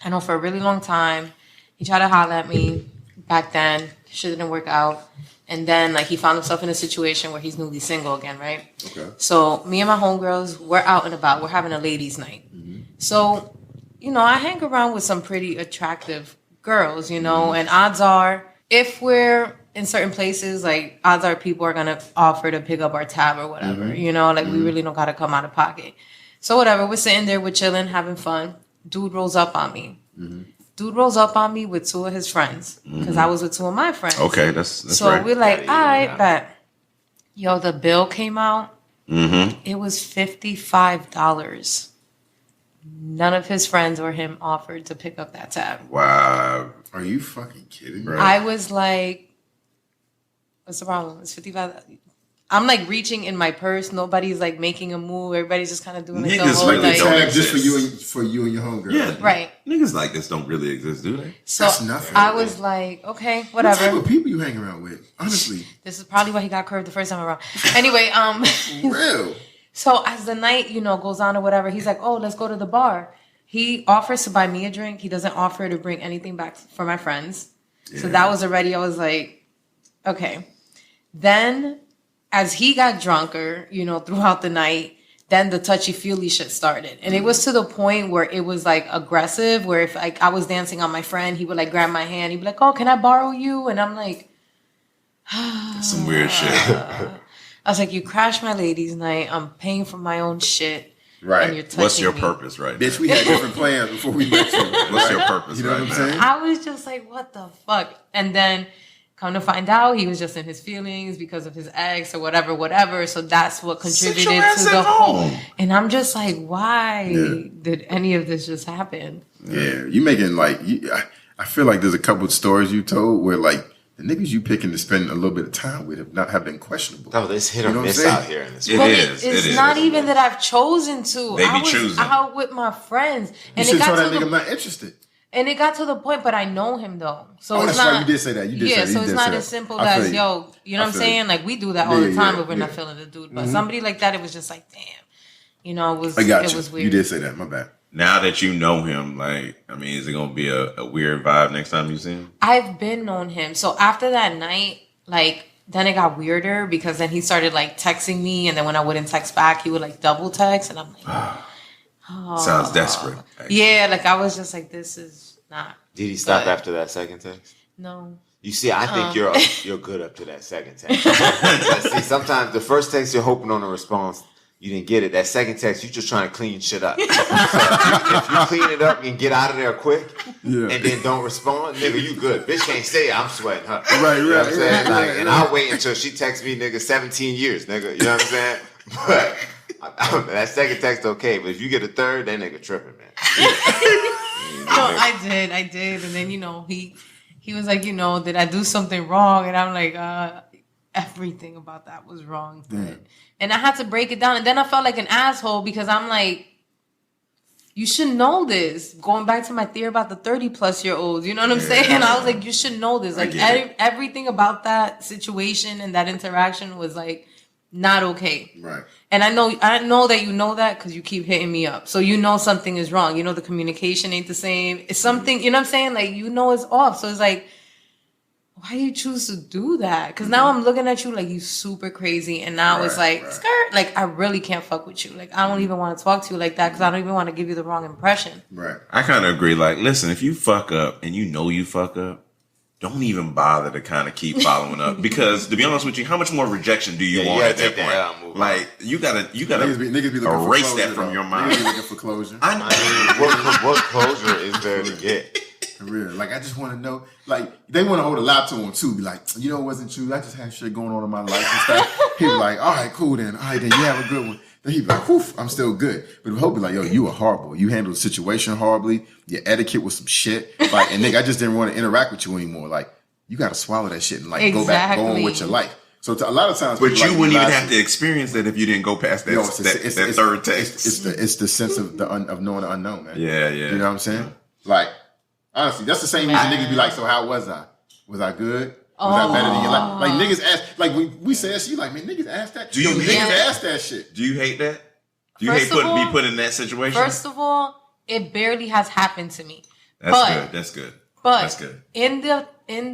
I know for a really long time. He tried to holler at me back then. Shit didn't work out. And then, he found himself in a situation where he's newly single again, right? Okay. So, me and my homegirls, we're out and about. We're having a ladies' night. Mm-hmm. So, I hang around with some pretty attractive girls, and odds are, if we're in certain places, odds are people are going to offer to pick up our tab or whatever, mm-hmm. We really don't got to come out of pocket. So, whatever, we're sitting there, we're chilling, having fun. Dude rolls up on me. Mm-hmm. Dude rolls up on me with two of his friends because I was with two of my friends. Okay, that's so right. We're like, all right, bet. Yo, the bill came out. Mm-hmm. It was $55. None of his friends or him offered to pick up that tab. Wow. Are you fucking kidding me? I was like, what's the problem? It's $55. I'm reaching in my purse. Nobody's making a move. Everybody's just kind of doing it. Niggas don't just for you and your homegirl. Yeah, right. Niggas like this don't really exist, do they? So that's nothing. I was like, okay, whatever. What type of people you hang around with? Honestly, this is probably why he got curved the first time around. Anyway, real. So as the night goes on or whatever, he's like, oh, let's go to the bar. He offers to buy me a drink. He doesn't offer to bring anything back for my friends. Yeah. So that was already. I was like, okay. Then as he got drunker, you know, throughout the night, then the touchy-feely shit started. And it was to the point where it was like aggressive, where if like I was dancing on my friend, he would like grab my hand. He'd be like, oh, can I borrow you? And I'm like, Some weird shit. I was like, you crashed my ladies' night. I'm paying for my own shit. Right. And you're touching What's your me. purpose right Bitch, now? we had different plans before we met you. What's your purpose You know right what I'm now? saying? I was just like, what the fuck? And then come to find out, he was just in his feelings because of his ex or whatever. So that's what contributed to the whole. And I'm just like, why did any of this just happen? Yeah, you making like, I feel like there's a couple of stories you told where like, the niggas you picking to spend a little bit of time with have been questionable. No, this hit or You know what I'm miss saying? out here in this. It But is. it's not even that I've chosen to. They be I was choosing. out with my friends. You And should it got tell that to nigga the I'm not interested. And it got to the point, but I know him though. So Oh, it's that's not, right. You did say that. You did say that. so You it's did not say as that. simple I feel as, you. yo, you know I what I'm feel saying? you. Like, we do that all the time, but we're yeah. not feeling the dude. But somebody like that, it was just like, damn. You know, I got it you. was weird. You did say that. My bad. Now that you know him, like, I mean, is it gonna be a weird vibe next time you see him? I've been known him. So after that night, like, then it got weirder because then he started like texting me, and then when I wouldn't text back, he would like double text, and I'm like, Sounds desperate. Actually. yeah, like I was just like, this is not. Did he stop But- after that second text? No. You see, I think you're good up to that second text. See, sometimes the first text you're hoping on a response, you didn't get it. That second text, you're just trying to clean shit up. So if you clean it up and get out of there quick, and then don't respond, nigga, you good. Bitch can't say I'm sweating her. Right, You know what I'm saying? right, Like, right, and right. I'll wait until she texts me, nigga, 17 years, nigga. You know what I'm saying? But that second text, okay. But if you get a third, that nigga tripping, man. No, I did. And then, you know, he was like, you know, did I do something wrong? And I'm like, everything about that was wrong. And I had to break it down. And then I felt like an asshole because I'm like, you should know this. Going back to my theory about the 30-plus-year-olds, you know what I'm saying? I was like, you should know this. Like, everything about that situation and that interaction was like not okay. Right. And I know that you know that because you keep hitting me up. So you know something is wrong. You know the communication ain't the same. It's something, you know what I'm saying? Like, you know it's off. So it's like, why do you choose to do that? Because now I'm looking at you like you super crazy. And now it's like, skirt. Like, I really can't fuck with you. Like, I don't even want to talk to you like that because I don't even want to give you the wrong impression. Right. I kind of agree. Like, listen, if you fuck up and you know you fuck up, don't even bother to kind of keep following up because, to be honest with you, how much more rejection do you want gotta at that take the L and point? move Like, you gotta Niggas be looking for erase closure, that from though. your Niggas mind. be looking for closure. I mean, what closure is there to get? For real. Like, I just want to know. Like, they want to hold a lot to him, too. Be like, you know, it wasn't true. I just had shit going on in my life and stuff. He be like, all right, cool then. All right, then you have a good one. Then he be like, whew, I'm still good. But he'll be like, yo, you were horrible. You handled the situation horribly. Your etiquette was some shit. Like, and nigga, I just didn't want to interact with you anymore. Like, you got to swallow that shit and like go on with your life. So a lot of times, But people you like wouldn't even lie have to experience that if you didn't go past that, Yo, that third text. It's the sense of of knowing the unknown, man. Yeah. You know what I'm saying? Like, honestly, that's the same reason niggas be like, so how was I? Was I good? Was I better than you? Like niggas ask, like we said, she like, man, niggas ask that. Niggas ask that shit. Do you hate that? Do you First hate of all- be put in that situation? First of all, it barely has happened to me. That's good. But That's good. in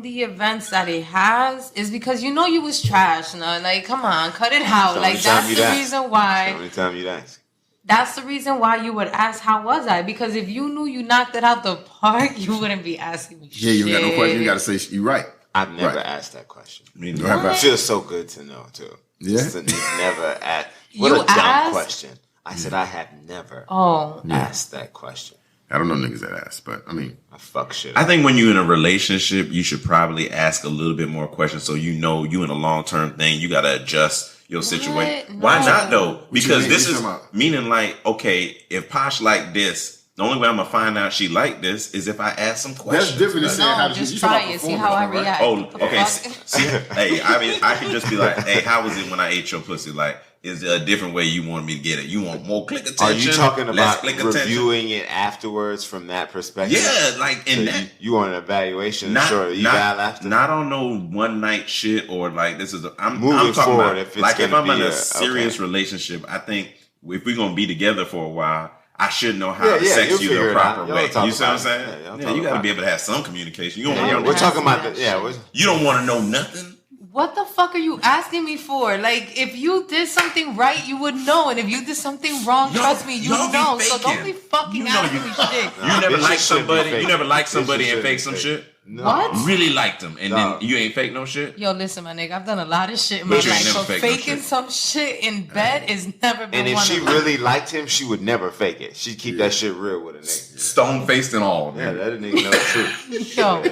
the events that it has is because you know you was trash. No, like, come on, cut it out. So Like, that's the reason why. Only time you'd ask. That's the reason why you would ask, how was I? Because if you knew you knocked it out the park, you wouldn't be asking me Yeah, you got no question. You got to say you're right. I've never asked that question. Me Right, neither. right. It feels so good to know too. Yeah. Just to never ask. What You a dumb asked? question. I said I have never Oh, asked that question. I don't know niggas that ask, but I mean, I fuck shit I up. think when you're in a relationship, you should probably ask a little bit more questions so you know you in a long term thing. You got to adjust your situation. No. Why not though? Because mean? this What you is talking about? meaning like, okay, if Posh like this, the only way I'm gonna find out she like this is if I ask some questions. that's different than saying how no, to just you try talking it. about See how I performance, react. Oh, What the okay. fuck? Hey, I mean, I can just be like, hey, how was it when I ate your pussy? Like, is there a different way you want me to get it? You want more click attention? Are you talking less about click attention? reviewing it afterwards from that perspective? Yeah, like in So that. you want an evaluation, sure, you got after. Not on no one night shit or like this is. I'm Moving talking forward, about if it's like if gonna I'm in be a serious relationship. I think if we're gonna be together for a while, I should know how to Yeah, sex you'll you figure the it proper out. Y'all way. talk You see what I'm about it. saying? Yeah, y'all Yeah, talk you got to about be able to have some communication. You don't Yeah, want we're to talking about that the shit. you don't want to know nothing. What the fuck are you asking me for? Like, if you did something right, you would know. And if you did something wrong, trust me, you know. So don't be fucking asking me shit. You never liked somebody. You never liked somebody and fake some shit. No. What? You really liked them, and then you ain't fake no shit. Yo, listen, my nigga, I've done a lot of shit in my life. So faking some shit in bed is never been And if one she of them. really liked him, she would never fake it. She'd keep that shit real with a nigga. Stone faced and all. Yeah, Man. that nigga know the truth. Yo.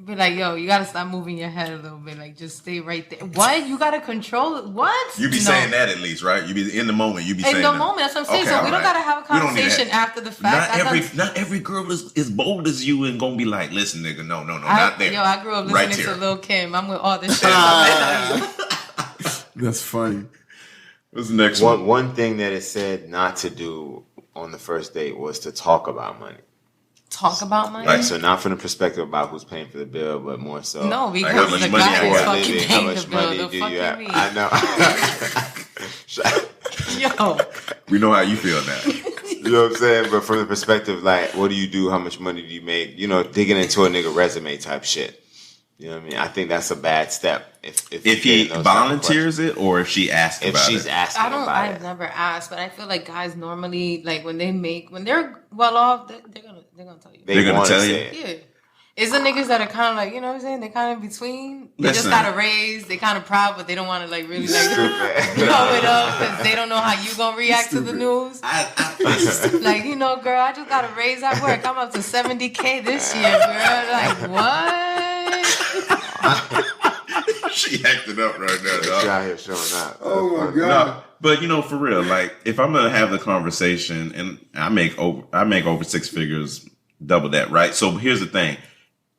Be like, yo, you gotta stop moving your head a little bit. Like, just stay right there. What? You gotta control it. What? You be saying that at least, right? You be in the moment. You be saying in the that. moment. That's what I'm saying. Okay, So we don't right. gotta have a We don't need conversation that. after the fact. Not every girl is bold as you and gonna be like, listen, nigga, no, not there. Yo, I grew up Right listening here. to Lil Kim. I'm with all this shit. That's funny. What's the next one? One thing that it said not to do on the first date was to talk about money. Talk about money? Like, So not from the perspective about who's paying for the bill, but more so. No, how because much the money guy I is got? fucking How paying much the bill. money The do fuck you you have? mean? I know. Yo. We know how you feel now. You know what I'm saying? But from the perspective, like, what do you do? How much money do you make? You know, digging into a nigga resume type shit. You know what I mean? I think that's a bad step. If He volunteers it or if she asks if about she's it. asking about I've it. never asked, but I feel like guys normally, like, when they're well off, they're gonna tell you. They're gonna wanna tell say you? it. Yeah. It's the niggas that are kind of like, you know what I'm saying? They're kind of in between. They Listen. just got a raise. They kind of proud, but they don't want to, like, really, like, Stupid. blow it up because they don't know how you going to react to the news. Like, you know, girl, I just got a raise at work. I'm up to $70K this year, girl. Like, what? She acting up right now, She dog. out here showing up. Oh my god. No, but you know, for real, like if I'm gonna have the conversation and I make over six figures, double that, right? So here's the thing.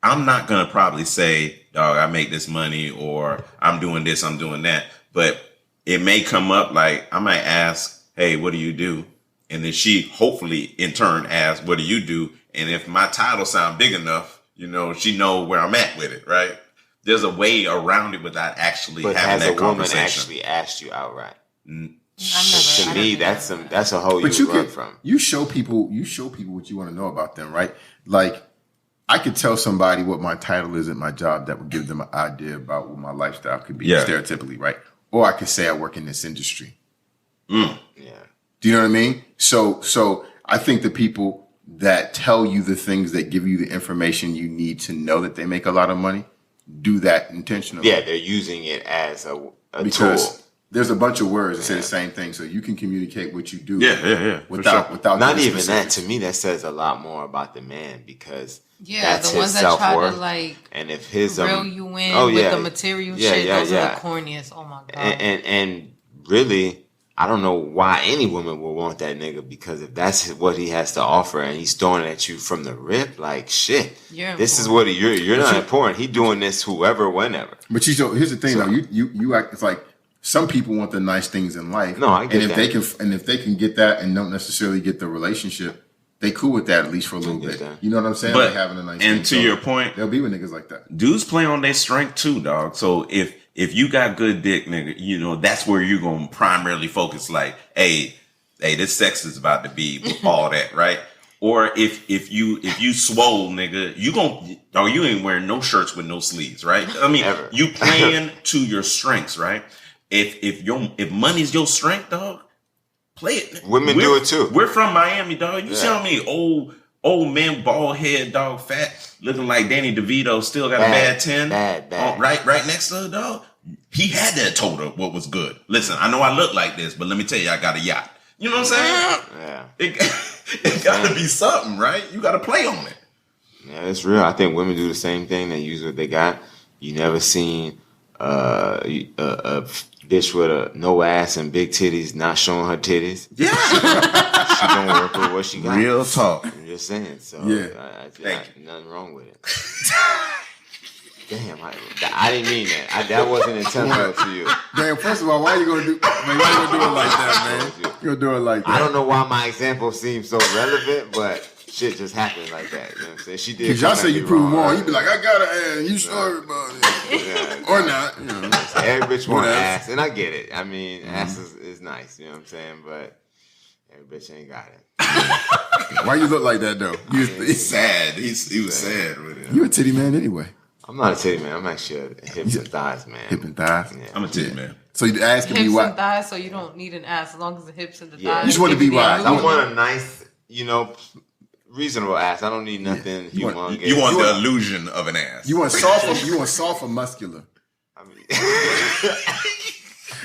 I'm not gonna probably say, dog, I make this money or I'm doing this, I'm doing that. But it may come up like I might ask, hey, what do you do? And then she hopefully in turn asks, what do you do? And if my title sound big enough, you know, she know where I'm at with it, right? There's a way around it without actually But having has that a woman conversation. actually asked you outright? I To me, that's a whole But you you run can from. you show people what you want to know about them, right? Like I could tell somebody what my title is at my job that would give them an idea about what my lifestyle could be stereotypically, right? Or I could say I work in this industry. Yeah. Do you know what I mean? So I think the people that tell you the things that give you the information you need to know that they make a lot of money do that intentionally. Yeah, they're using it as a Because tool. there's a bunch of words that say the same thing, so you can communicate what you do. Yeah. Without Not the even that. specifics. To me, that says a lot more about the man because Yeah, that's the ones his that try self-worth. to, like, And if his reel you in oh, with yeah. the material Yeah, shit, yeah, those yeah. are the corniest. Oh, my God. And really, I don't know why any woman would want that nigga because if that's what he has to offer and he's throwing it at you from the rip, like shit. You're this is important. what you're not important. He doing this whoever, whenever. But here's the thing, though. You act. It's like some people want the nice things in life. No, I get and that. if they can get that and don't necessarily get the relationship, they cool with that at least for a little get bit. that. You know what I'm saying? But Like having a nice. and thing. to So your point, they'll be with niggas like that. dudes play on their strength too, dog. So if you got good dick, nigga, you know that's where you're gonna primarily focus. Like, hey, this sex is about to be all that, right? Or if you swole, nigga, you ain't wearing no shirts with no sleeves, right? I mean, Ever. you playing to your strengths, right? If money's your strength, dog, play it. Women do it too. We're from Miami, dog. You see how many old men, bald head, dog, fat, looking like Danny DeVito, still got a bad 10. Bad. Right next to her, dog. He had to have told her what was good. Listen, I know I look like this, but let me tell you, I got a yacht. You know what I'm saying? Yeah. It got to be something, right? You got to play on it. Yeah, it's real. I think women do the same thing. They use what they got. You never seen a bitch with no ass and big titties not showing her titties. Yeah. She gonna work with what she got. Real talk. I'm just saying. So Yeah. nothing wrong with it. Damn, I didn't mean that. That wasn't intentional to you. Damn. First of all, why you gonna do? Man, why you gonna do it like that, man? You gonna do it like that? I don't know why my example seems so relevant, but shit just happened like that. You know what I'm saying? She did. Because y'all come say at you me prove wrong. wrong. You be like, I got an ass. You sure about it? Yeah. Or not? You know. Every bitch want Whatever. ass, and I get it. I mean, ass is nice. You know what I'm saying? But every bitch ain't got it. Why you look like that though? He's sad. He was sad with it. You a titty man anyway. I'm not a titty man. I'm actually a hips and thighs man. Hip and thighs. Yeah. I'm a titty man. So the ass can be Hips and wide. thighs, so you don't need an ass as long as the hips and the Yeah. thighs. You just want to be wide. I want a nice, reasonable ass. I don't need nothing humongous. You want the illusion of an ass. You want soft or muscular? I mean,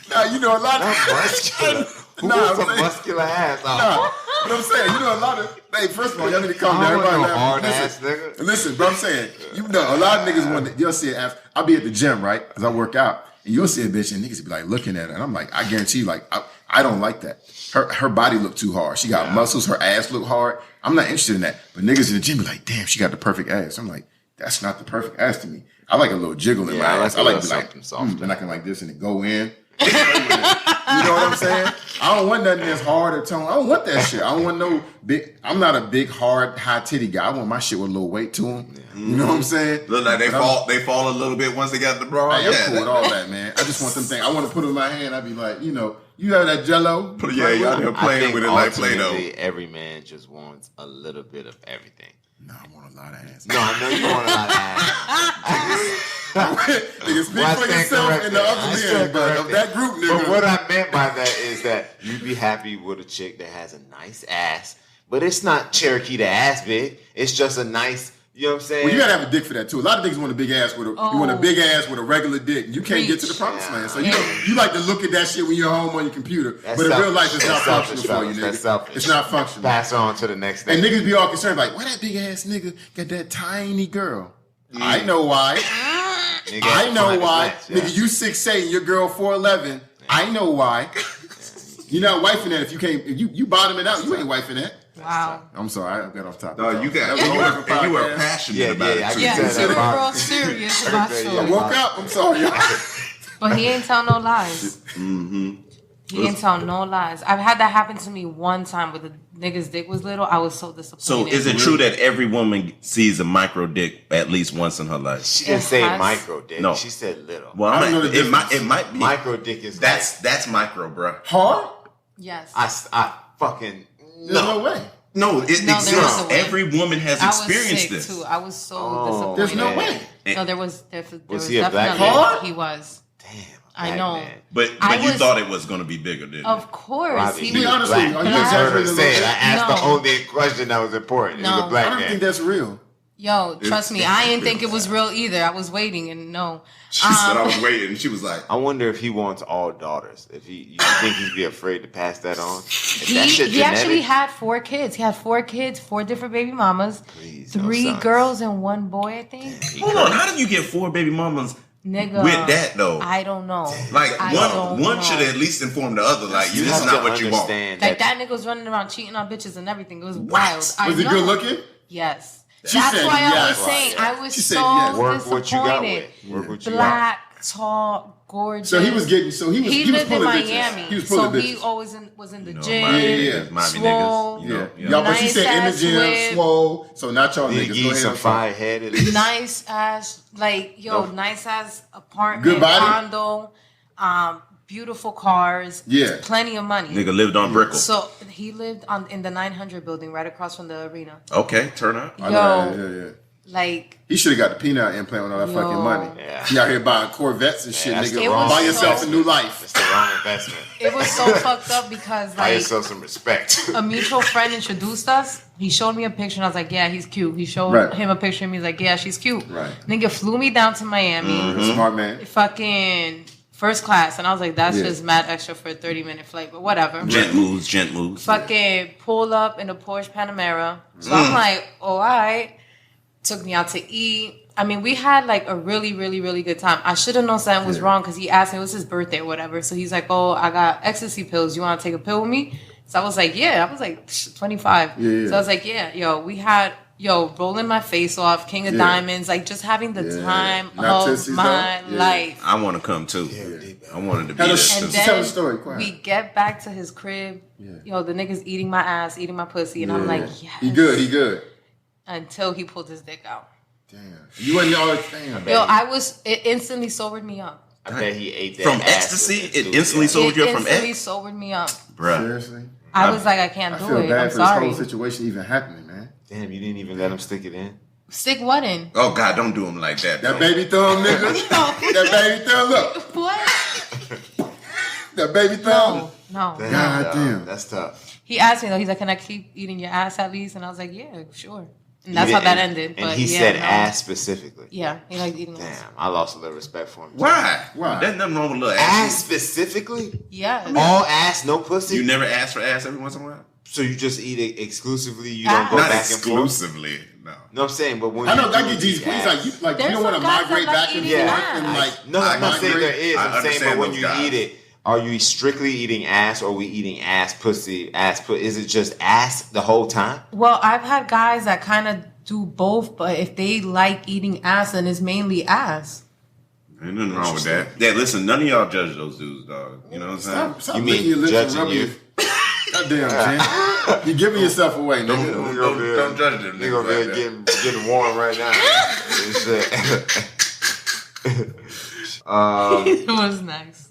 Nah, you know a lot of muscular. Who Nah, wants I'm a saying- muscular ass? Nah, but I'm saying, you know, a lot of. Hey, first of all, y'all need to calm I down. don't want Everybody, no hard listen, ass nigga. listen, but I'm saying, you know, a lot of niggas want to. You'll see it after. I'll be at the gym, right? Because I work out, and you'll see a bitch, and niggas be like looking at her, and I'm like, I guarantee you, like, I don't like that. Her body look too hard. She got muscles. Her ass look hard. I'm not interested in that. But niggas in the gym be like, damn, she got the perfect ass. I'm like, that's not the perfect ass to me. I like a little jiggle in my ass. I like to be like, and I can like this and it go in. You know what I'm saying? I don't want nothing that's hard or tone. I don't want that shit. I don't want no big. I'm not a big, hard, high titty guy. I want my shit with a little weight to them. Yeah. You know what I'm saying? Look like they fall a little bit once they got the bra. I'm cool with all that, man. I just want them things. I want to put it in my hand. I'd be like, you know, you have that Jello. Y'all there playing with it like Play-Doh. Ultimately, every man just wants a little bit of everything. No, I want a lot of ass. No, I know you want a lot of ass. Nigga, speak for yourself in the other end, but of that group, nigga. But what I meant by that is that you'd be happy with a chick that has a nice ass, but it's not Cherokee the ass big. It's just a nice, you know what I'm saying? Well, you gotta have a dick for that too. A lot of niggas want a big ass with a you want a big ass with a regular dick. You can't get to the promised land. So you like to look at that shit when you're home on your computer. That's but in real life, it's That's not selfish, functional for you, fellas. That's nigga. selfish. It's not functional. Pass on to the next thing. And niggas be all concerned like, why that big ass nigga got that tiny girl? I know why. Nigga, I know find why. a match, yeah. Nigga, you 6'8" and your girl 4'11". I know why. You're not wifing that if you can't. If you bottom it out, you ain't wifing that. Wow. I'm sorry, I got off topic. No, you got. That You was were a podcast. passionate about it. I too. can tell Yeah, that you were about- real serious about Yeah. I shit. woke up. I'm sorry. But he ain't tell no lies. He ain't tell no lies. I've had that happen to me one time with the nigga's dick was little. I was so disappointed. So is it true that every woman sees a micro dick at least once in her life? She didn't say has- micro dick. No. She said little. Well, I don't know the it might difference. be. Micro dick is That's micro, bro. Hard? Yes. I fucking There's no way. No, it there exists. is a way. Every woman has I was experienced sick this. too. I was so Oh, disappointed. There's no man. way. No, there was Was he a black definitely man? he was. Damn. I black know. man. But I you was- thought it was going to be bigger, didn't you? Of course, Robbie, he Be was. honest with you. Are you You just heard her exaggerating a say it. little I bit? asked the No. only question that was important. He was No. a black I don't man. think that's real. Yo, trust me, I didn't think it was real either. I was waiting and no. She said I was waiting. She was like, I wonder if he wants all daughters. If you think he'd be afraid to pass that on? If that shit He actually genetic? had 4 kids. He had 4 kids, 4 different baby mamas, Please, no 3 sons. girls and 1 boy, I think. hold on. How did you get 4 baby mamas Nigga, with that though? I don't know. Like I one don't one know. should at least inform the other. Like You this is have not to what you want. understand Like that nigga was running around cheating on bitches and everything. It was wild. I Was he know. good looking? Yes. She That's said why I yes. was saying Right, I was She said so yes. Work what you got disappointed. with. Work what you got. Black, tall, gorgeous. So he was getting. So he was. He was lived in pulling Miami, bitches. He was so pulling he bitches. always was in the You know, gym. Miami Swole. niggas. You Yeah, know, y'all. But she Nice said in the ass gym, whip. swole. So not y'all Need to niggas. give Go you ahead. some I'm sorry. fire head at least. Nice ass, like nice ass apartment, Good body? condo, beautiful cars, Yeah. plenty of money. Nigga lived on Brickell. So he lived in the 900 building right across from the arena. Okay, turn out. I know, yeah. Like He should have got the peanut implant with all that Yo. fucking money. Yeah. He out here buying Corvettes and shit, that's nigga. the It was Buy yourself so- a new life. It's the wrong investment. it was so fucked up because Buy like yourself some respect. a mutual friend introduced us. He showed me a picture and I was like, yeah, he's cute. He showed Right. him a picture and he was like, yeah, she's cute. Right. Nigga flew me down to Miami, Smart man. fucking first class, and I was like, that's Yeah. just mad extra for a 30-minute flight, but whatever. Gent moves. Fucking pull up in a Porsche Panamera. So I'm like, oh, all right. Took me out to eat. I mean, we had like a really, really, really good time. I should have known something was wrong because he asked me, it was his birthday or whatever. So he's like, oh, I got ecstasy pills. You want to take a pill with me? So I was like, yeah. I was like 25. Yeah. So I was like, yeah, we had, rolling my face off, King of Diamonds, like just having the Yeah. time Not of Tootsie's, my though? Yeah. life. I want to come too. I wanted to be Tell there. us- And Just then tell the story, quiet. we get back to his crib. The nigga's eating my ass, eating my pussy, and I'm like, yes. He good. Until he pulled his dick out. Damn. You wasn't all damn. It instantly sobered me up. I bet he ate that From ass ecstasy, with it too, instantly yeah. sobered you up from instantly X? sobered me up. Bruh. Seriously? I was like, I can't I do feel it. bad I'm for sorry. this whole situation even happening, man. Damn, you didn't even let him stick it in? Stick what in? Oh God, don't do him like that. That bro. baby thumb, nigga. That baby thumb, look. What? That baby thumb. No. God damn. That's tough. He asked me though. He's like, "Can I keep eating your ass at least?" And I was like, "Yeah, sure." And that's how that ended. And but he yeah, said no. ass specifically. Yeah, he liked eating ass. Damn, I lost a little respect for him. Why? Why? There's nothing wrong with little Ass ass. specifically? Yeah. All ass, no pussy? You never ask for ass every once in a while? So you just eat it exclusively? You don't go Not back and forth? exclusively. No. No, I'm saying, but when I know you I do get G's eat points. ass- Like you There's don't want to some guys that migrate like back and eating forth ass. and like. No, I'm not saying there is. I I'm saying, but understand when those you guys. eat it, are you strictly eating ass, or are we eating ass, pussy, ass, pussy? Is it just ass the whole time? Well, I've had guys that kind of do both, but if they like eating ass, then it's mainly ass. Ain't nothing wrong with that. Yeah, listen, none of y'all judge those dudes, dog. You know what I'm saying? Stop You licking mean your lips and judging rubbing you? your- Goddamn, Jen. You're giving yourself away, nigga. Don't judge them. Nigga over niggas here like that. getting warm right now. What's next?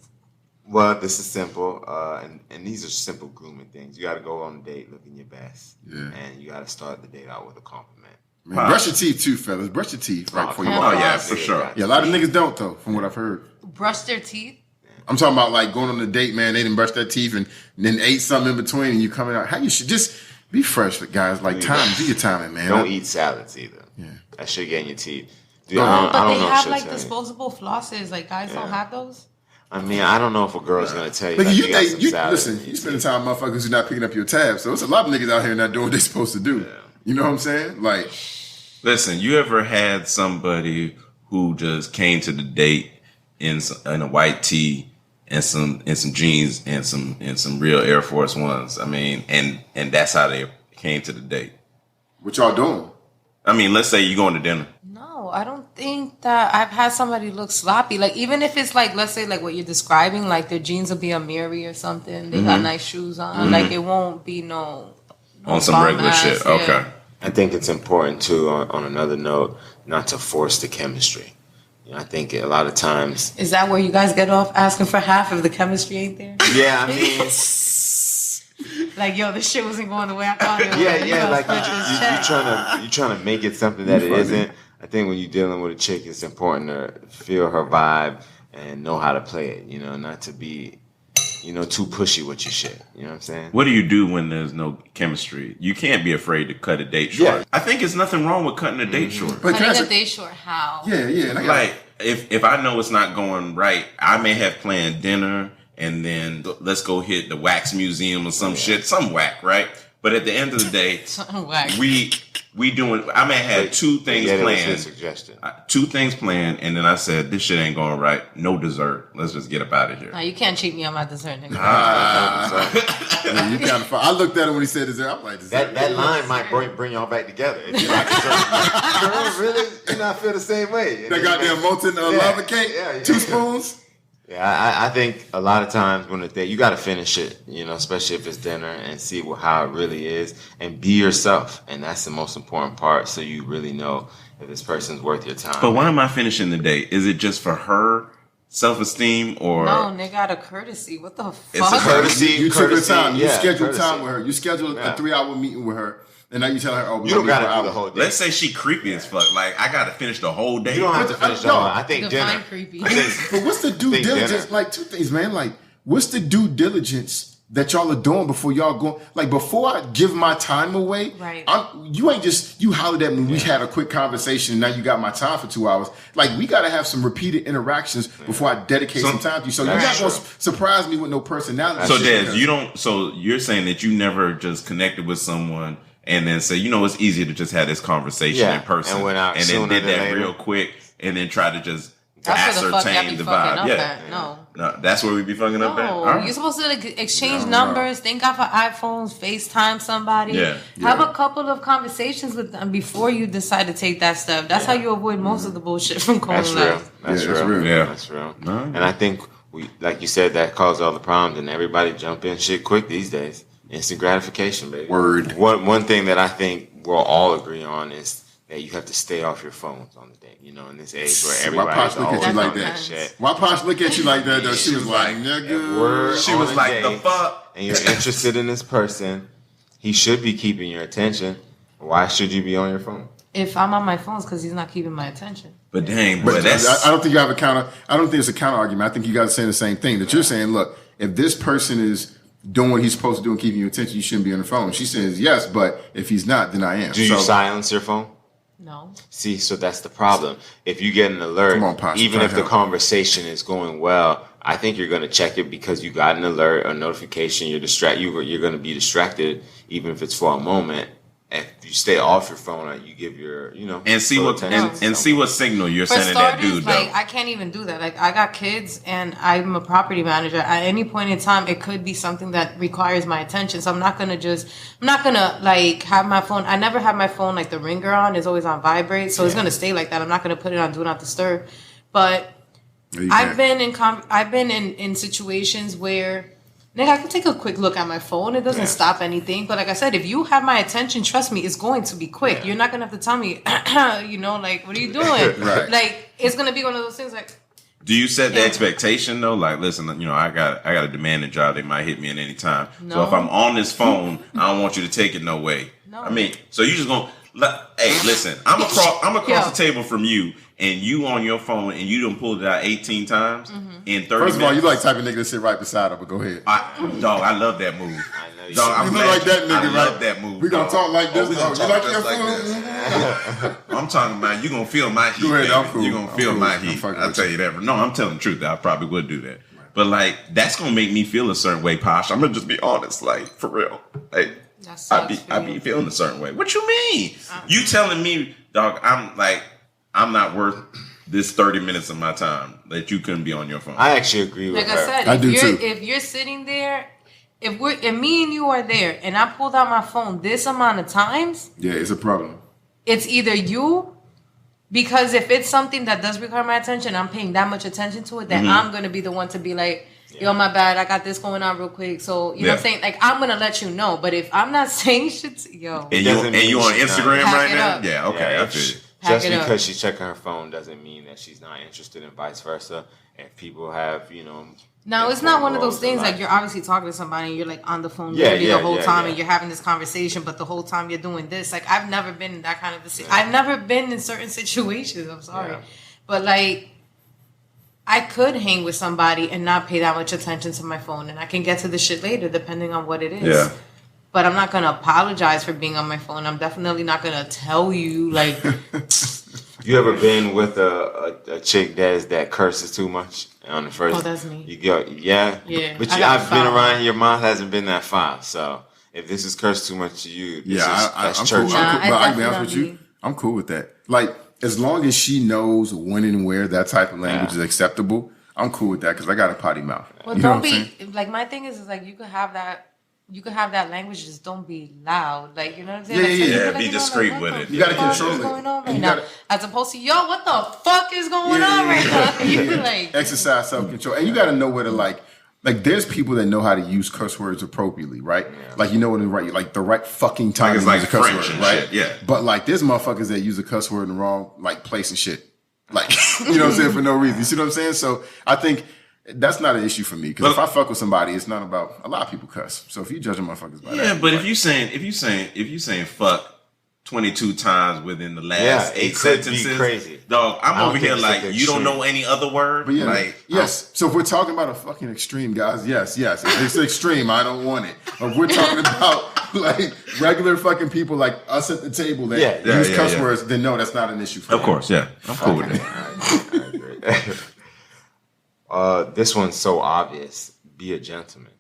Well, this is simple, and these are simple grooming things. You got to go on a date looking your best, and you got to start the date out with a compliment. Man, brush your teeth too, fellas. Brush your teeth right before you come walk. Oh, yeah, on. for sure. Yeah, a lot of niggas don't though, from what I've heard. Brush their teeth. I'm talking about like going on a date, man. They didn't brush their teeth and then ate something in between, and you coming out. How you should just be fresh, guys. Like time, do your timing, man. Don't eat salads either. Yeah. That shit get in your teeth. Dude, No, I don't But they know have shit like tell you. disposable flosses. Like guys don't have those. I mean, I don't know if a girl's gonna tell you. Nigga, Like, you got some you salad listen. in your You teeth. spending time with motherfuckers who not picking up your tab. So it's a lot of niggas out here not doing what they're supposed to do. You know what I'm saying? Like, Listen, you ever had somebody who just came to the date in a white tee and some jeans and some real Air Force Ones? I mean, and that's how they came to the date. what y'all doing? I mean, let's say you going to dinner. No, I don't think that I've had somebody look sloppy. Like even if it's like, let's say like what you're describing, like their jeans will be a Miri or something. They got nice shoes on. Like it won't be no On some bum regular ass, shit. yeah. Okay. I think it's important too. On another note, not to force the chemistry. You know, I think a lot of times. Is that where you guys get off asking for half if the chemistry ain't there? Yeah, I mean. Like, yo, this shit wasn't going the way I thought it was. Yeah, like split this check. you trying to make it something that it isn't. I think when you're dealing with a chick, it's important to feel her vibe and know how to play it. You know, not to be, too pushy with your shit. You know what I'm saying? What do you do when there's no chemistry? You can't be afraid to cut a date short. Yeah. I think it's nothing wrong with cutting a date short. But can I Cutting a say- day short, how? yeah. And I got, Like if I know it's not going right, I may have planned dinner and then let's go hit the wax museum or some shit, some whack, right? But at the end of the day, Whack. we doing. I may have had two things Yeah, that was his planned. suggestion. Two things planned, and then I said, "This shit ain't going right. No dessert. Let's just get up out of here." No, you can't cheat me on my dessert, nigga. yeah, you kind of. I looked at him when he said this. I'm like, That line might bring y'all back together. If you like dessert. Really? You not feel the same way. that goddamn molten lava cake, yeah. 2 spoons. Yeah, I think a lot of times when the date, you got to finish it, especially if it's dinner, and see how it really is, and be yourself, and that's the most important part. So you really know if this person's worth your time. But why am I finishing the date? Is it just for her self-esteem or? No, nigga, out of courtesy. What the It's a fuck? courtesy. You took her time. You yeah, scheduled courtesy. time with her. You scheduled Yeah. a 3-hour meeting with her, and now you tell her, "Oh, You don't got to do the hour. whole day. Let's say she creepy as fuck. Like I got to finish the whole day. You don't have to finish the whole. I think Define dinner. creepy. I think But what's the due Think diligence? dinner. Like 2 things, man. Like, what's the due diligence that y'all are doing before y'all go? Like, before I give my time away, Right. You ain't just you hollered at me. We had a quick conversation, and now you got my time for 2 hours. Like, we got to have some repeated interactions before I dedicate some time to you. So you're not That's gonna true. surprise me with no personality. So shit, Des, because- you don't. So you're saying that you never just connected with someone and then say, it's easier to just have this conversation Yeah, in person, and went out and then sooner did than that later. real quick, and then try to just That's where the fuck y'all ascertain be the fucking vibe. up Yeah, at. No. that's where we be fucking up at. All No, right. you're supposed to like, exchange numbers. Thank God for iPhones, FaceTime somebody. Yeah. Have a couple of conversations with them before you decide to take that step. That's how you avoid most of the bullshit from going That's real. left. That's Yeah, that's real. real. Yeah. That's real. And I think like you said, that caused all the problems, and everybody jump in shit quick these days. Instant gratification, baby. Word. One thing that I think we'll all agree on is that you have to stay off your phones on the date. In this age where Why everybody's Posh look at always you like on that? shit. Why Posh look at you like that? Though she was like, "Nigga." She was like, "The fuck." And you're interested in this person. He should be keeping your attention. Why should you be on your phone? If I'm on my phone, it's because he's not keeping my attention. But dang, But boy, that's I don't think you have a counter. I don't think it's a counter argument. I think you guys are saying the same thing. That you're saying, look, if this person is doing what he's supposed to do and keeping your attention, you shouldn't be on the phone. She says yes, but if he's not, then I am. Do you silence your phone? No. See, so that's the problem. If you get an alert, Come on, Pasha, even try if to the help. conversation is going well, I think you're going to check it because you got an alert, a notification. You're going to be distracted, even if it's for a moment. If you stay off your phone, you give your, and see full what attention and to see what signal you're For sending that starters, dude like though. I can't even do that. Like I got kids and I'm a property manager. At any point in time, it could be something that requires my attention. So I'm not gonna like have my phone. I never have my phone like the ringer on. It's always on vibrate. So it's gonna stay like that. I'm not gonna put it on do not disturb. But I've been in situations where, Nick, I can take a quick look at my phone. It doesn't stop anything. But like I said, if you have my attention, trust me, it's going to be quick. You're not going to have to tell me, like, what are you doing? Right. Like, it's going to be one of those things like, Do you set the expectation though? Like, listen, I got a demanding job. They might hit me at any time. So No. if I'm on this phone, I don't want you to take it no way. No. I mean, so you just gonna hey, listen, I'm across the table from you, and you on your phone, and you done pulled it out 18 times in 30 First of all, you minutes. like type of nigga to sit right beside her, but go ahead. I love that move. I know you Dog, should. I'm You glad look like that I nigga, love right? that move. We gonna dog. talk like this. We gonna You talk like just your like phone? this. I'm talking about you gonna feel my heat. Go ahead, baby. I'm cool. You gonna I'm feel cool. my I'm heat. fucking I'll with tell you. you that. No, I'm telling the truth. I probably would do that. But like, that's gonna make me feel a certain way, Posh. I'm gonna just be honest, like for real. Like, that sucks for I you. be feeling a certain way. What you mean? You telling me, dog? I'm not worth this 30 minutes of my time that you couldn't be on your phone. I actually agree with Like her. I said, I do too. if you're sitting there, if me and you are there, and I pulled out my phone this amount of times, Yeah, it's a problem. it's either you, because if it's something that does require my attention, I'm paying that much attention to it, then I'm gonna be the one to be like, yo, my bad, I got this going on real quick. So you know what I'm saying? Like, I'm gonna let you know. But if I'm not saying shit, yo, and doesn't mean you on she's not. Instagram Pack right it now? up. Yeah, okay, Yeah, I feel it. Pack just it up. because she's checking her phone doesn't mean that she's not interested, and vice versa. If people have, no, it's not one of those roles in things like life. you're obviously talking to somebody and you're like on the phone Yeah, literally yeah, the whole yeah, time yeah. and you're having this conversation, but the whole time you're doing this. Like, I've never been in that kind of I've never been in certain situations. I'm sorry, Yeah. but like, I could hang with somebody and not pay that much attention to my phone, and I can get to the shit later depending on what it is. Yeah. But I'm not gonna apologize for being on my phone. I'm definitely not gonna tell you like. You ever been with a chick that curses too much on the first? Oh, that's me. You go, yeah. Yeah, But I got I've been foul. around. Your mouth hasn't been that foul. So if this is cursed too much to you, Yeah, that's I'm church. cool. I'm cool. I But I'll be honest with definitely- you. I'm cool with that. Like, as long as she knows when and where that type of language is acceptable, I'm cool with that because I got a potty mouth. Well, You know don't what I'm be saying? like, my thing is like you could have that language, just don't be loud. Like, you know what I'm saying? Yeah, Like, yeah, some yeah. people, Be like, you know, discreet like, with what it. the You gotta fuck control is it. going on right You now? gotta- As opposed to, yo, what the fuck is going on right now? You like Exercise self-control. And you got to know where to like there's people that know how to use curse words appropriately, right? Like, you know when to right, like the right fucking time it's to like use a curse French word, and right? shit, yeah. But like there's motherfuckers that use a cuss word in the wrong like place and shit. Like, you know what I'm saying, for no reason. You see what I'm saying? So I think that's not an issue for me because if I fuck with somebody, it's not about a lot of people cuss. So if you judging motherfuckers by that, Yeah, but like, if you saying fuck 22 times within the last Yeah, 8 it could be sentences, crazy. dog, I'm I don't over here think it's like like you don't extreme. know any other word. But yeah, Like, yes. So if we're talking about a fucking extreme, guys, yes. If it's extreme, I don't want it. But if we're talking about like regular fucking people like us at the table that use cuss words, then no, that's not an issue for of me. course, yeah, I'm cool with it. I agree. This one's so obvious. Be a gentleman.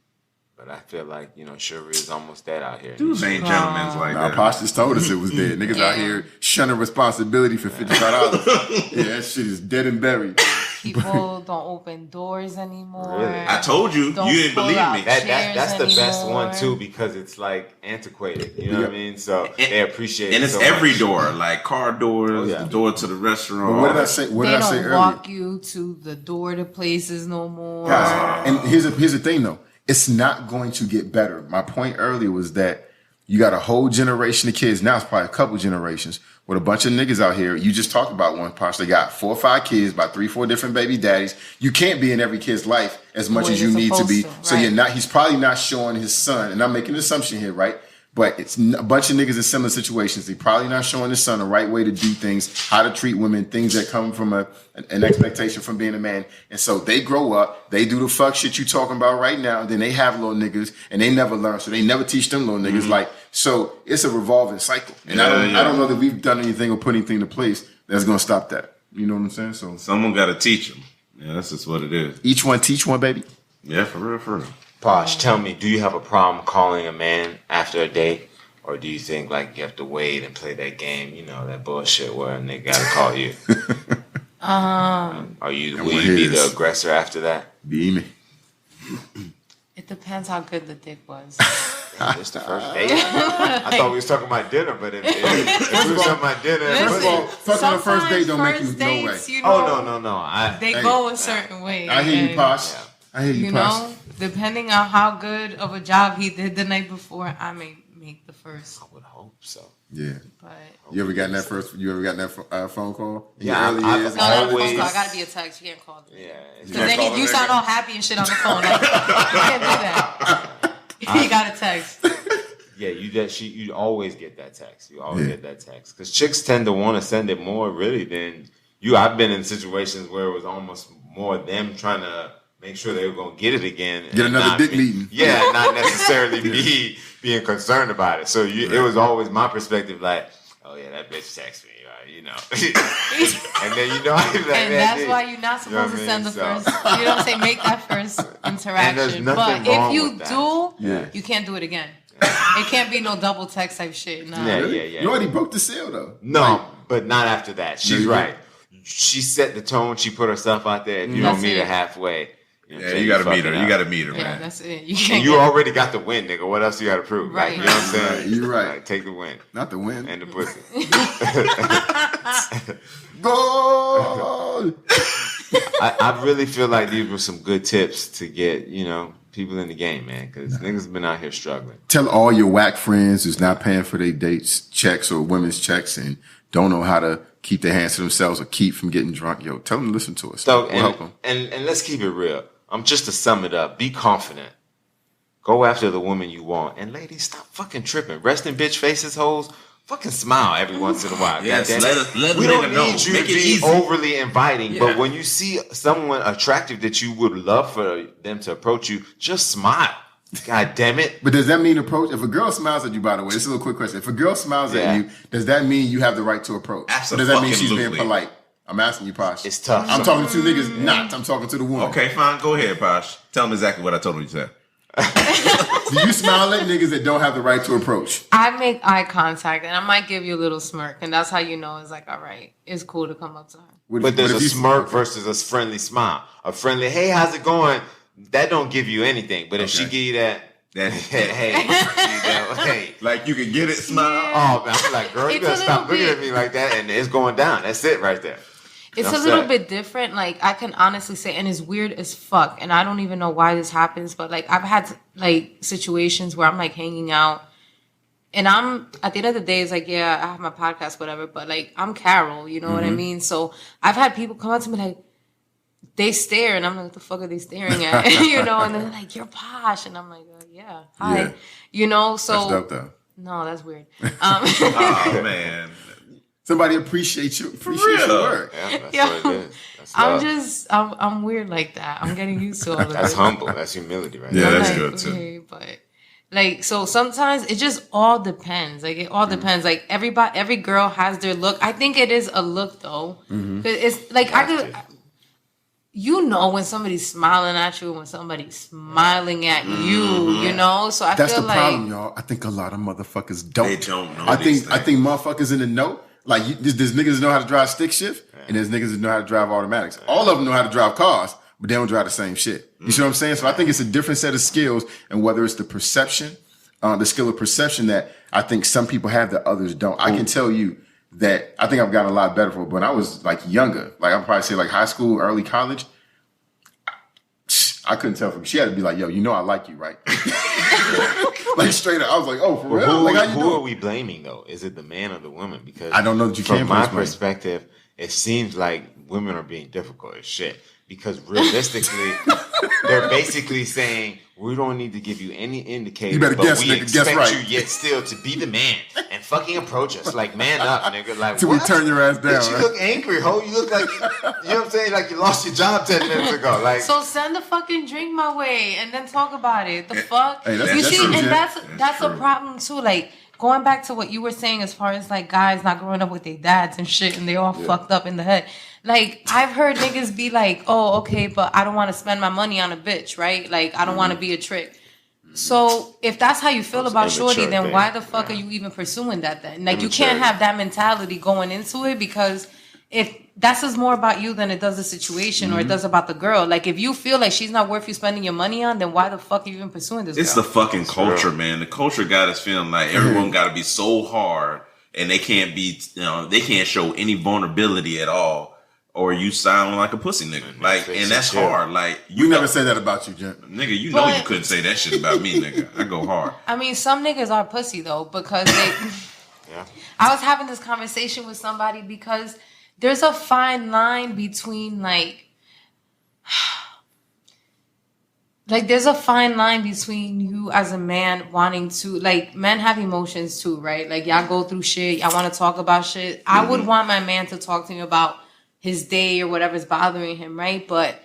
But I feel like, chivalry is almost dead out here. Dudes ain't gentlemen's like Nah, that. Posh just told us it was dead. Niggas out here shunning responsibility for $55. Yeah, that shit is dead and buried. people don't open doors anymore. Really? I told you, Don't you didn't pull believe out me. That's the best anymore. one too because it's like antiquated. You know what I mean? So And- they appreciate And it it's so every much. door, like car doors, yeah. the door to the restaurant. But what did I say? What They did I say don't earlier? walk you to the door to places no more. Guys, and here's the thing though. It's not going to get better. My point earlier was that you got a whole generation of kids. Now it's probably a couple generations with a bunch of niggas out here. You just talked about one, Posh. They got 4 or 5 kids, about 3, 4 different baby daddies. You can't be in every kid's life as much way as you you're need to be. supposed to, So right. you're not. He's probably not showing his son. And I'm making an assumption here, right? But it's a bunch of niggas in similar situations. They probably not showing the son the right way to do things, how to treat women, things that come from an expectation from being a man. And so they grow up, they do the fuck shit you talking about right now. And then they have little niggas and they never learn. So they never teach them little niggas. Like, so it's a revolving cycle. And I don't know that we've done anything or put anything in place that's going to stop that. You know what I'm saying? So someone got to teach them. Yeah, that's just what it is. Each one teach one, baby. Yeah, for real, for real. Posh, tell me, do you have a problem calling a man after a date? Or do you think like you have to wait and play that game, you know, that bullshit where they gotta call you? Will you be the aggressor after that? Be me. It depends how good the dick was. It's the first date. I thought we was talking about dinner, but if we was talking about dinner, First of all, fuck on the first date don't make you no way. You know, no. They go a certain way. I hear you, Posh. Yeah. I hear you, You Posh. know, depending on how good of a job he did the night before, I may make the first. I would hope so. Yeah. But You ever gotten that phone call? In Yeah, your early I've years? no, not the phone always- call. I gotta be a text. You can't call me. Yeah. Because then you sound all happy and shit on the phone. Like, you can't do that. You gotta text. Yeah, you always get that text. You always get that text because chicks tend to want to send it more really than you. I've been in situations where it was almost more them trying to make sure they were going to get it again. Get and another not dick be- meeting. Yeah, not necessarily me being concerned about it. So it was always my perspective, like, oh yeah, that bitch text me, right? You know. And then you know, I'd be like, And that's why you're not supposed to send the first. You know what I'm saying? Make that first interaction. nothing But wrong if you with that. do, you can't do it again. It can't be no double text type shit. Nah. Yeah. You already broke the seal, though. No, but not after that. She's you right. She set the tone. She put herself out there. If you don't That's meet it. her halfway, Yeah, you got to meet her. You got to meet her, Yeah, man. that's it. You And can't. you already got the win, nigga. What else you got to prove? Right. Like, you know what I'm saying? Right, you're right. Like, take the win Not the win. and the pussy. Goal! I really feel like these were some good tips to get, you know, people in the game, man, because niggas have been out here struggling. Tell all your whack friends who's not paying for their dates checks or women's checks and don't know how to keep their hands to themselves or keep from getting drunk. Yo, tell them to listen to us. So, We'll help them. and let's keep it real. Just to sum it up, be confident. Go after the woman you want. And ladies, stop fucking tripping. Rest in bitch faces, hoes. Fucking smile every once in a while. Yes, Goddamn. let we a don't nigga know. need you Make to it be easy. overly inviting, Yeah. but when you see someone attractive that you would love for them to approach you, just smile. God damn it. But does that mean approach? If a girl smiles at you, by the way, this is a little quick question. If a girl smiles Yeah. at you, does that mean you have the right to approach? Or does that mean she's being Absolutely. polite? I'm asking you, Posh. It's tough. I'm talking to two niggas, not. I'm talking to the woman. Okay, fine. Go ahead, Posh. Tell them exactly what I told him you said. Do you smile at niggas that don't have the right to approach? I make eye contact and I might give you a little smirk, and that's how you know it's like, all right, it's cool to come up to her. But there's What a if you- smirk versus a friendly smile. A friendly, hey, how's it going? That don't give you anything. But if she Okay. give you that, That hey, like you can get it, smile. oh man, I'm like, girl, you It's better a stop little looking at bit- me like that, and it's going down. That's it right there. It's I'm a little saying. bit different. Like, I can honestly say, and it's weird as fuck, and I don't even know why this happens, but like, I've had like situations where I'm like hanging out, and I'm at the end of the day, it's like, yeah, I have my podcast, whatever, but like, I'm Carol, you know what I mean? So I've had people come up to me like, they stare, and I'm like, what the fuck are they staring at? You know, and they're like, you're Posh, and I'm like, yeah, hi, Yeah. you know. So That's dope, though. no, that's weird. Oh man. Somebody appreciates your real. work. Yeah, that's Yeah. what it is. That's love. I'm weird like that. I'm getting used to all of That's it. humble. That's humility, right? Yeah, there. that's Like, good too. okay, but like, so sometimes it just all depends. Like, it all depends. Like, every girl has their look. I think it is a look though. 'Cause it's like you know when somebody's smiling at you, when somebody's smiling at you, you know. So I That's feel the like problem, y'all. I think a lot of motherfuckers don't. They don't know I these think things. motherfuckers in the know. Like there's niggas that know how to drive stick shift, and there's niggas that know how to drive automatics. All of them know how to drive cars, but they don't drive the same shit. You see what I'm saying? So I think it's a different set of skills, and whether it's the perception, the skill of perception that I think some people have that others don't. I can tell you that I think I've gotten a lot better for it. But when I was like younger, like I'd probably say like high school, early college, I couldn't tell from. She had to be like, "Yo, you know I like you, right?" Like straight up, I was like, "Oh, for But real? Like how you who doing?" are we blaming though? Is it the man or the woman? Because I don't know that you from can my place blame. perspective, it seems like women are being difficult as shit. Because realistically, they're basically saying we don't need to give you any indicator. You better but guess, we nigga. expect Guess right. you yet still to be the man and fucking approach us. Like, man up, nigga. Like, Till we turn your ass down, Bitch, you right? look angry, ho. You look like, you know what I'm saying? Like you lost your job 10 minutes ago. Like, So send the fucking drink my way and then talk about it. The fuck? Hey, that's you see, true, and Jen. that's a problem too. Like, going back to what you were saying as far as like guys not growing up with their dads and shit and they all fucked up in the head. Like, I've heard niggas be like, oh, okay, but I don't want to spend my money on a bitch, right? Like, I don't want to be a trick. So if that's how you feel about shorty, then why the fuck are you even pursuing that then? Like, you can't have that mentality going into it, because if that's just more about you than it does the situation or it does about the girl. Like, if you feel like she's not worth you spending your money on, then why the fuck are you even pursuing this It's girl? the fucking culture, man. The culture got us feeling like everyone got to be so hard, and they can't be, they can't show any vulnerability at all, or you sound like a pussy nigga. Like, and that's hard. Like, You never say that about you, Gent. nigga, you know you couldn't say that shit about me, nigga. I go hard. I mean, some niggas are pussy though, because they. I was having this conversation with somebody because there's a fine line between there's a fine line between you as a man wanting to, like, men have emotions too, right? Like, y'all go through shit, y'all want to talk about shit. I would want my man to talk to me about his day or whatever's bothering him, right? But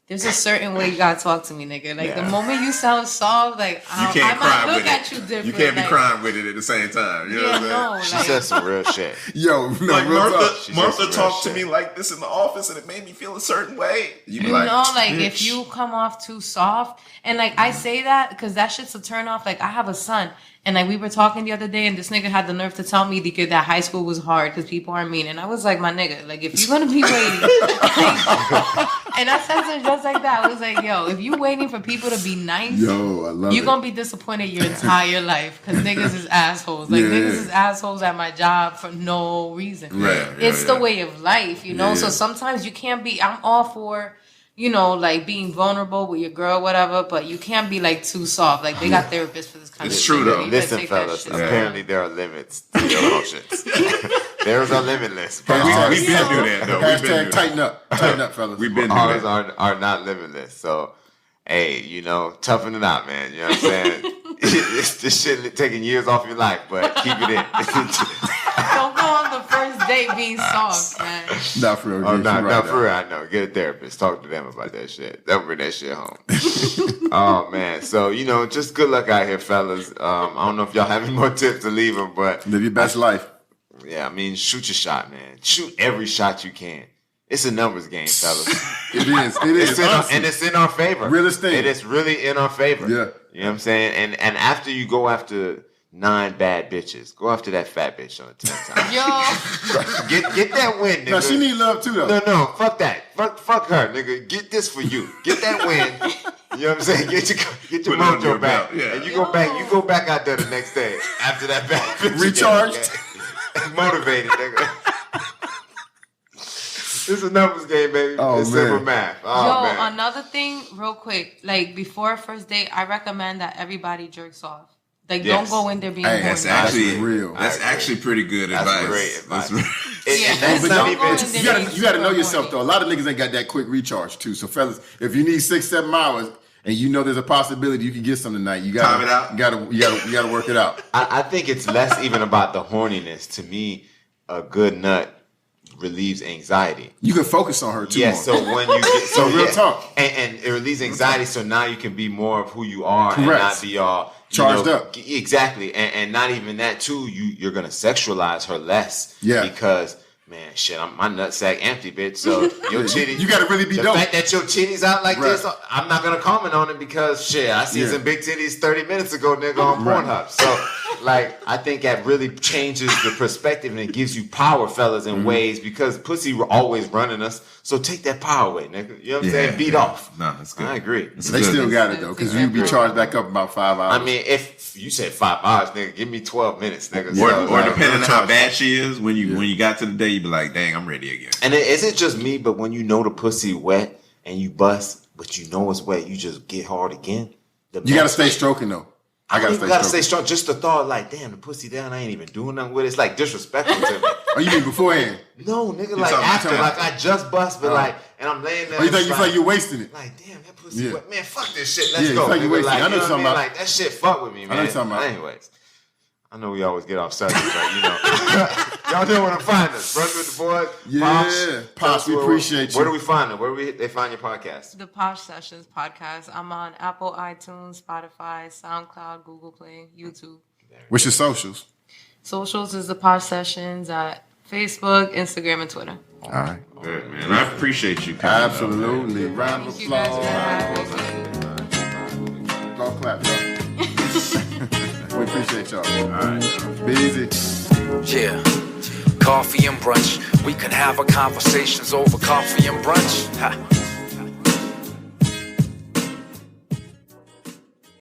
there's a certain way you gotta talk to me, nigga. Like, the moment you sound soft, like, I might look at you different. You can't be like, crying with it at the same time. You know what I'm saying? no, she like, said some real shit. Yo, no, Like real talk. Martha real talked to shit. me like this in the office, and it made me feel a certain way. You be you like, know, like, bitch. if you come off too soft, and like, I say that because that shit's a turn off. Like, I have a son, and like, we were talking the other day, and this nigga had the nerve to tell me that high school was hard because people are mean, and I was like, my nigga, like, if you're gonna be waiting, and I said something just like that. I was like, yo, if you waiting for people to be nice, Yo, I love you're it. gonna be disappointed your entire life because niggas is assholes. Like, niggas is assholes at my job for no reason. Right, It's the way of life, you know? Yeah. So sometimes you can't be, I'm all for, you know, like, being vulnerable with your girl, whatever, but you can't be, like, too soft. Like, they got therapists for this kind It's of true, shit. though. You gotta Listen, take that fellas, shit. apparently there are limits to your emotions. There's a limitless. But Hashtag- We've been through that, though. We've been Hashtag through tighten up. Tighten up, fellas. We've been through ours that. are not limitless. So, hey, you know, toughen it out, man. You know what I'm saying? This shit taking years off your life, but keep it in. Don't go on the first date being soft, man. Not for real. Oh, Gent, no, you no, right for there. real, I know. Get a therapist. Talk to them about that shit. They'll bring that shit home. Oh, man. So, you know, just good luck out here, fellas. I don't know if y'all have any more tips to leave them, but Live your best life. yeah, I mean, shoot your shot, man. Shoot every shot you can. It's a numbers game, fellas. It is. It is. And it's in our favor. Realest thing. It is really in our favor. Yeah. You know what I'm saying? And after you go after 9 bad bitches, go after that fat bitch on the 10th time. Yo, Get that win, nigga. Now, she need love too, though. No, fuck that. Fuck her, nigga. Get this for you. Get that win. You know what I'm saying? Get your Put it on your mojo back. belt, yeah. And you go back out there the next day after that bad bitch. Recharged. Again, okay? Motivated, nigga. It's a numbers game, baby. Oh, it's man. simple math. Oh, yo, man. another thing, real quick. Like, before a first date, I recommend that everybody jerks off. Like, Yes. don't go in there being Hey, horny. That's actually real. That's actually pretty good That's advice. great advice. That's Yeah, And that's But not don't you, go even. in there you gotta, being you gotta know super yourself, horny. though. A lot of niggas ain't got that quick recharge, too. So, fellas, if you need 6-7 hours and you know there's a possibility you can get some tonight, you gotta Time it out. You gotta work it out. I think it's less even about the horniness. To me, a good nut relieves anxiety. You can focus on her too. Yeah, more. so when you get so Real yeah, talk. and it relieves anxiety, so now you can be more of who you are and Correct. not be all Charged up. Exactly, and not even that too. You're gonna sexualize her less. Yeah. because man, shit, my nutsack empty, bitch. So your titties, you gotta really be the dope. fact that your titties out like Right. this, I'm not gonna comment on it because shit, I seen Yeah. some big titties 30 minutes ago, nigga, on Right. Pornhub. So like, I think that really changes the perspective and it gives you power, fellas, Mm-hmm. in ways because pussy always running us. So take that power away, nigga. You know what I'm saying? Beat off. No, that's good. I agree. That's They good. still got it though, because you be charged back up about 5 hours. I mean, if you said 5 hours, nigga, give me 12 minutes, nigga. Or, So, or like, depending on no how charge. bad she is, when you got to the day, you be like, dang, I'm ready again. And is it just me, but when you know the pussy wet and you bust, but you know it's wet, you just get hard again? you gotta stay stroking though. I gotta stay strong. Just the thought, like, damn, the pussy down, I ain't even doing nothing with it. It's like disrespectful to me. Oh, you mean beforehand? No, nigga, like after, like I just bust, but like, and I'm laying there. Oh, you feel like you're wasting it? Like, damn, that pussy wet. Man, fuck this shit. Let's go. You feel like you're wasting it. I know what you're talking about. Like, that shit fuck with me, man. I know you're talking about. Anyways, I know we always get off subject, but you know. Y'all know where to find us. Run with the boys. Yeah. Pops, we appreciate you. Where do we find them? Where do they find your podcast? The Posh Sessions podcast. I'm on Apple, iTunes, Spotify, SoundCloud, Google Play, YouTube. What's your socials? Socials is the Posh Sessions at Facebook, Instagram, and Twitter. All right. Good, man. I appreciate you coming. Absolutely. Round of Thank you guys applause. for having me. Go clap, y'all. We appreciate y'all. All right. Be easy. Yeah, coffee and brunch. We could have our conversations over coffee and brunch. Ha.